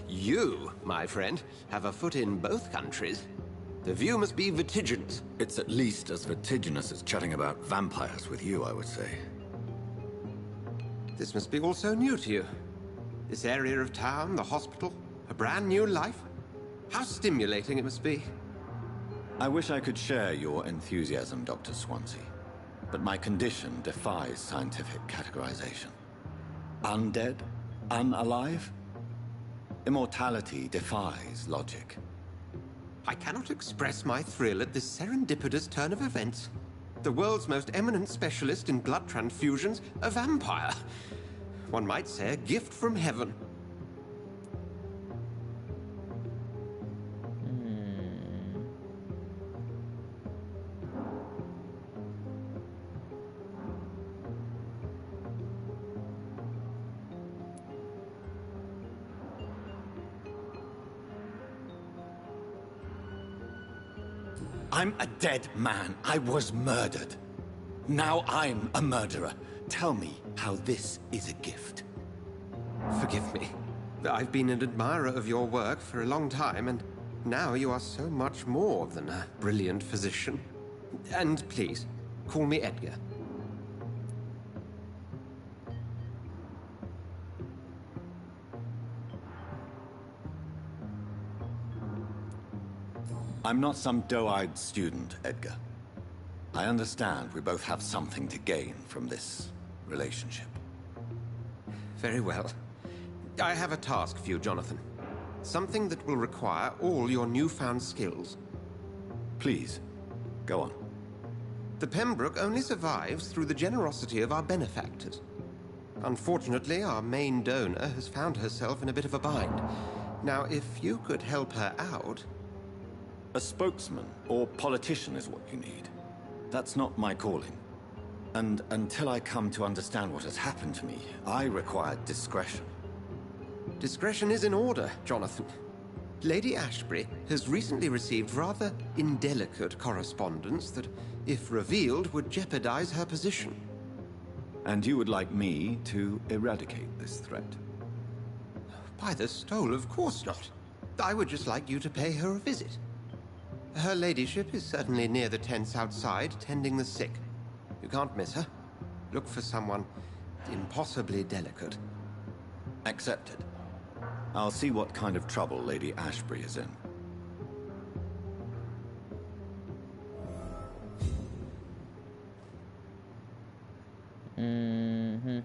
You, my friend, have a foot in both countries. The view must be vertiginous. It's at least as vertiginous as chatting about vampires with you, I would say. This must be all so new to you. This area of town, the hospital, a brand new life. How stimulating it must be. I wish I could share your enthusiasm, Dr. Swansea, but my condition defies scientific categorization. Undead? Unalive? Immortality defies logic. I cannot express my thrill at this serendipitous turn of events. The world's most eminent specialist in blood transfusions, a vampire. One might say a gift from heaven. I'm a dead man. I was murdered. Now I'm a murderer. Tell me how this is a gift. Forgive me. I've been an admirer of your work for a long time, and now you are so much more than a brilliant physician. And please, call me Edgar. I'm not some doe-eyed student, Edgar. I understand we both have something to gain from this relationship. Very well. I have a task for you, Jonathan. Something that will require all your newfound skills. Please, go on. The Pembroke only survives through the generosity of our benefactors. Unfortunately, our main donor has found herself in a bit of a bind. Now, if you could help her out... A spokesman or politician is what you need. That's not my calling. And until I come to understand what has happened to me, I require discretion. Discretion is in order, Jonathan. Lady Ashbury has recently received rather indelicate correspondence that, if revealed, would jeopardize her position. And you would like me to eradicate this threat? By the stole, of course not. I would just like you to pay her a visit. Her ladyship is certainly near the tents outside, tending the sick. You can't miss her. Look for someone impossibly delicate. Accepted. I'll see what kind of trouble Lady Ashbury is in. Mm-hmm.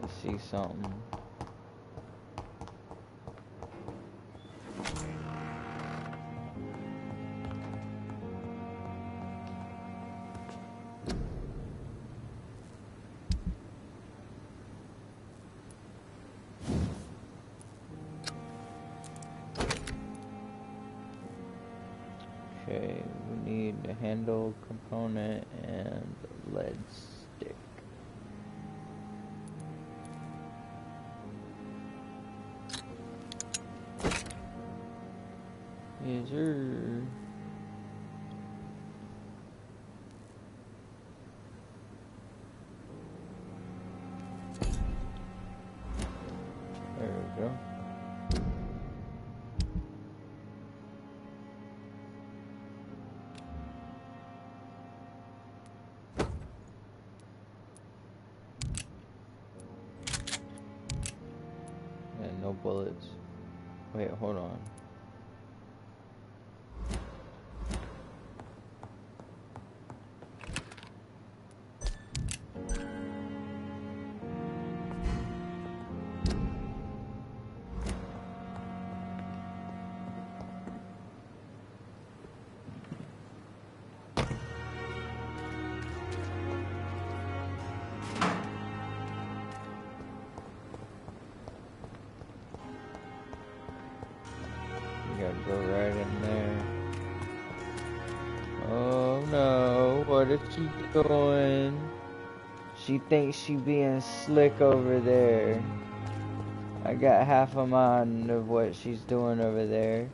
Let's see something. Okay, we need a handle component and lead stick. Is there... There we go. And no bullets. Wait, hold on. Gotta go right in there. Oh no, what is she doing? She thinks she being slick over there. I got half a mind of what she's doing over there.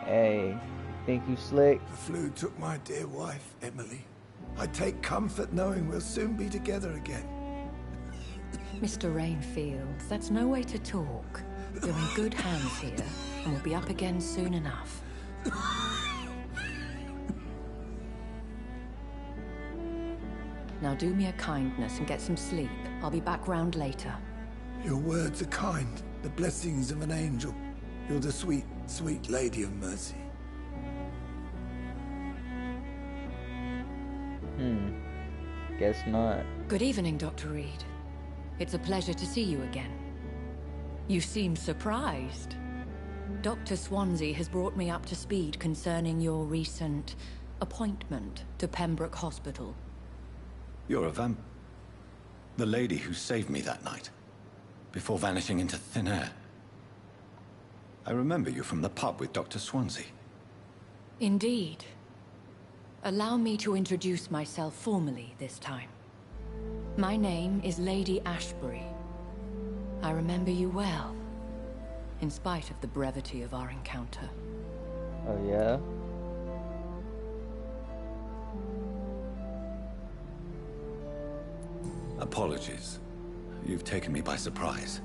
Hey, think you slick? The flu took my dear wife, Emily. I take comfort knowing we'll soon be together again. Mr. Rainfield, that's no way to talk. You're in good hands here, and we'll be up again soon enough. Now do me a kindness and get some sleep. I'll be back round later. Your words are kind, the blessings of an angel. You're the sweet, sweet Lady of Mercy. Guess not. Good evening, Dr. Reed. It's a pleasure to see you again. You seem surprised. Dr. Swansea has brought me up to speed concerning your recent appointment to Pembroke Hospital. You're a the lady who saved me that night, before vanishing into thin air. I remember you from the pub with Dr. Swansea. Indeed. Allow me to introduce myself formally this time. My name is Lady Ashbury. I remember you well, in spite of the brevity of our encounter. Oh yeah? Apologies. You've taken me by surprise.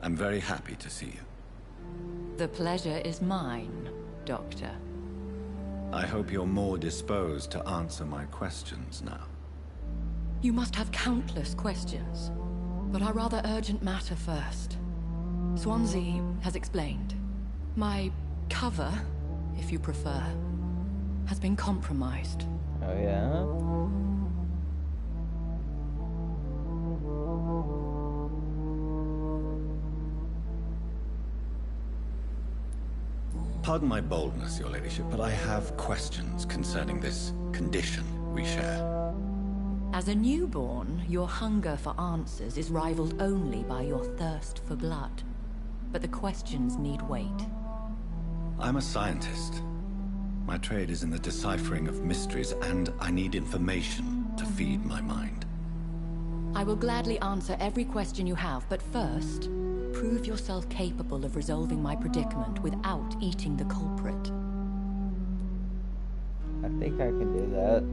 I'm very happy to see you. The pleasure is mine, Doctor. I hope you're more disposed to answer my questions now. You must have countless questions, but our rather urgent matter first. Swansea has explained. My cover, if you prefer, has been compromised. Oh yeah? Pardon my boldness, Your Ladyship, but I have questions concerning this condition we share. As a newborn, your hunger for answers is rivaled only by your thirst for blood. But the questions need wait. I'm a scientist. My trade is in the deciphering of mysteries, and I need information to feed my mind. I will gladly answer every question you have, but first, prove yourself capable of resolving my predicament without eating the culprit. I think I can do that.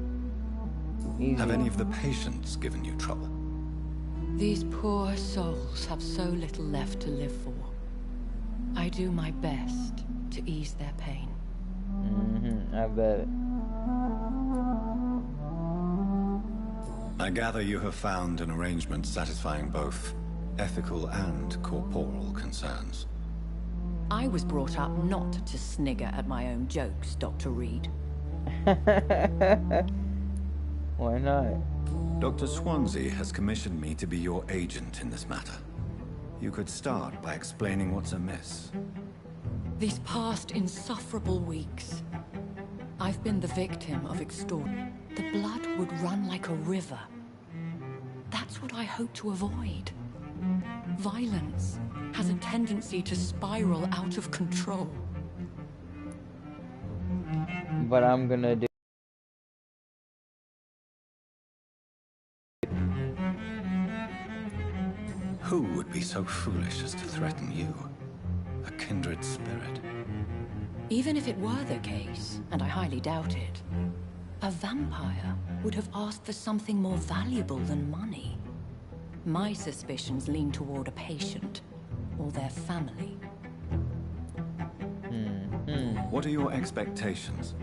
Easy. Have any of the patients given you trouble? These poor souls have so little left to live for. I do my best to ease their pain. I bet. I gather you have found an arrangement satisfying both ethical and corporal concerns. I was brought up not to snigger at my own jokes, Dr. Reed. Why not? Dr. Swansea has commissioned me to be your agent in this matter. You could start by explaining what's amiss. These past insufferable weeks, I've been the victim of extortion. The blood would run like a river. That's what I hope to avoid. Violence has a tendency to spiral out of control. But I'm gonna do. Who would be so foolish as to threaten you? A kindred spirit. Even if it were the case, and I highly doubt it, a vampire would have asked for something more valuable than money. My suspicions lean toward a patient, or their family. What are your expectations?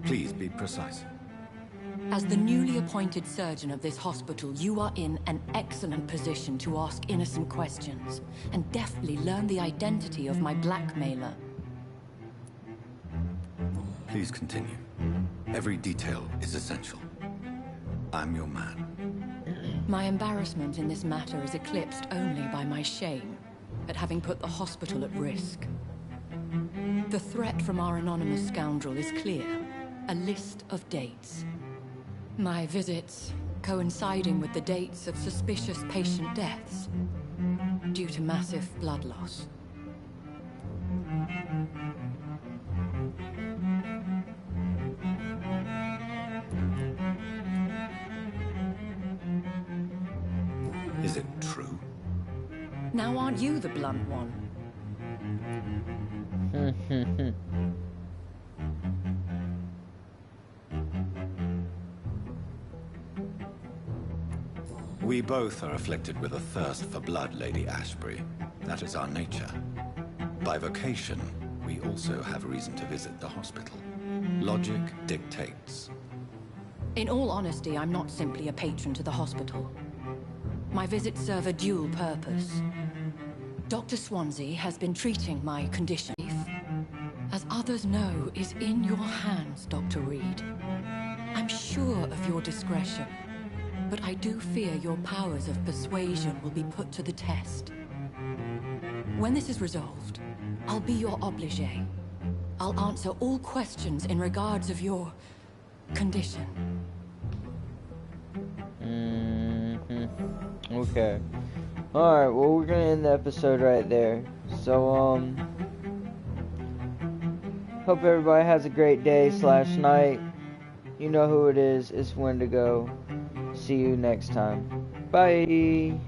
Please be precise. As the newly appointed surgeon of this hospital, you are in an excellent position to ask innocent questions, and deftly learn the identity of my blackmailer. Please continue. Every detail is essential. I'm your man. My embarrassment in this matter is eclipsed only by my shame at having put the hospital at risk. The threat from our anonymous scoundrel is clear. A list of dates. My visits coinciding with the dates of suspicious patient deaths due to massive blood loss. Is it true? Now aren't you the blunt one? We both are afflicted with a thirst for blood, Lady Ashbury. That is our nature. By vocation, we also have reason to visit the hospital. Logic dictates. In all honesty, I'm not simply a patron to the hospital. My visits serve a dual purpose. Dr. Swansea has been treating my condition. As others know, is in your hands, Dr. Reed. I'm sure of your discretion, but I do fear your powers of persuasion will be put to the test. When this is resolved, I'll be your obligé. I'll answer all questions in regards of your condition. Okay. Alright, well, we're gonna end the episode right there. So, hope everybody has a great day / night. You know who it is. It's Wendigo. See you next time. Bye.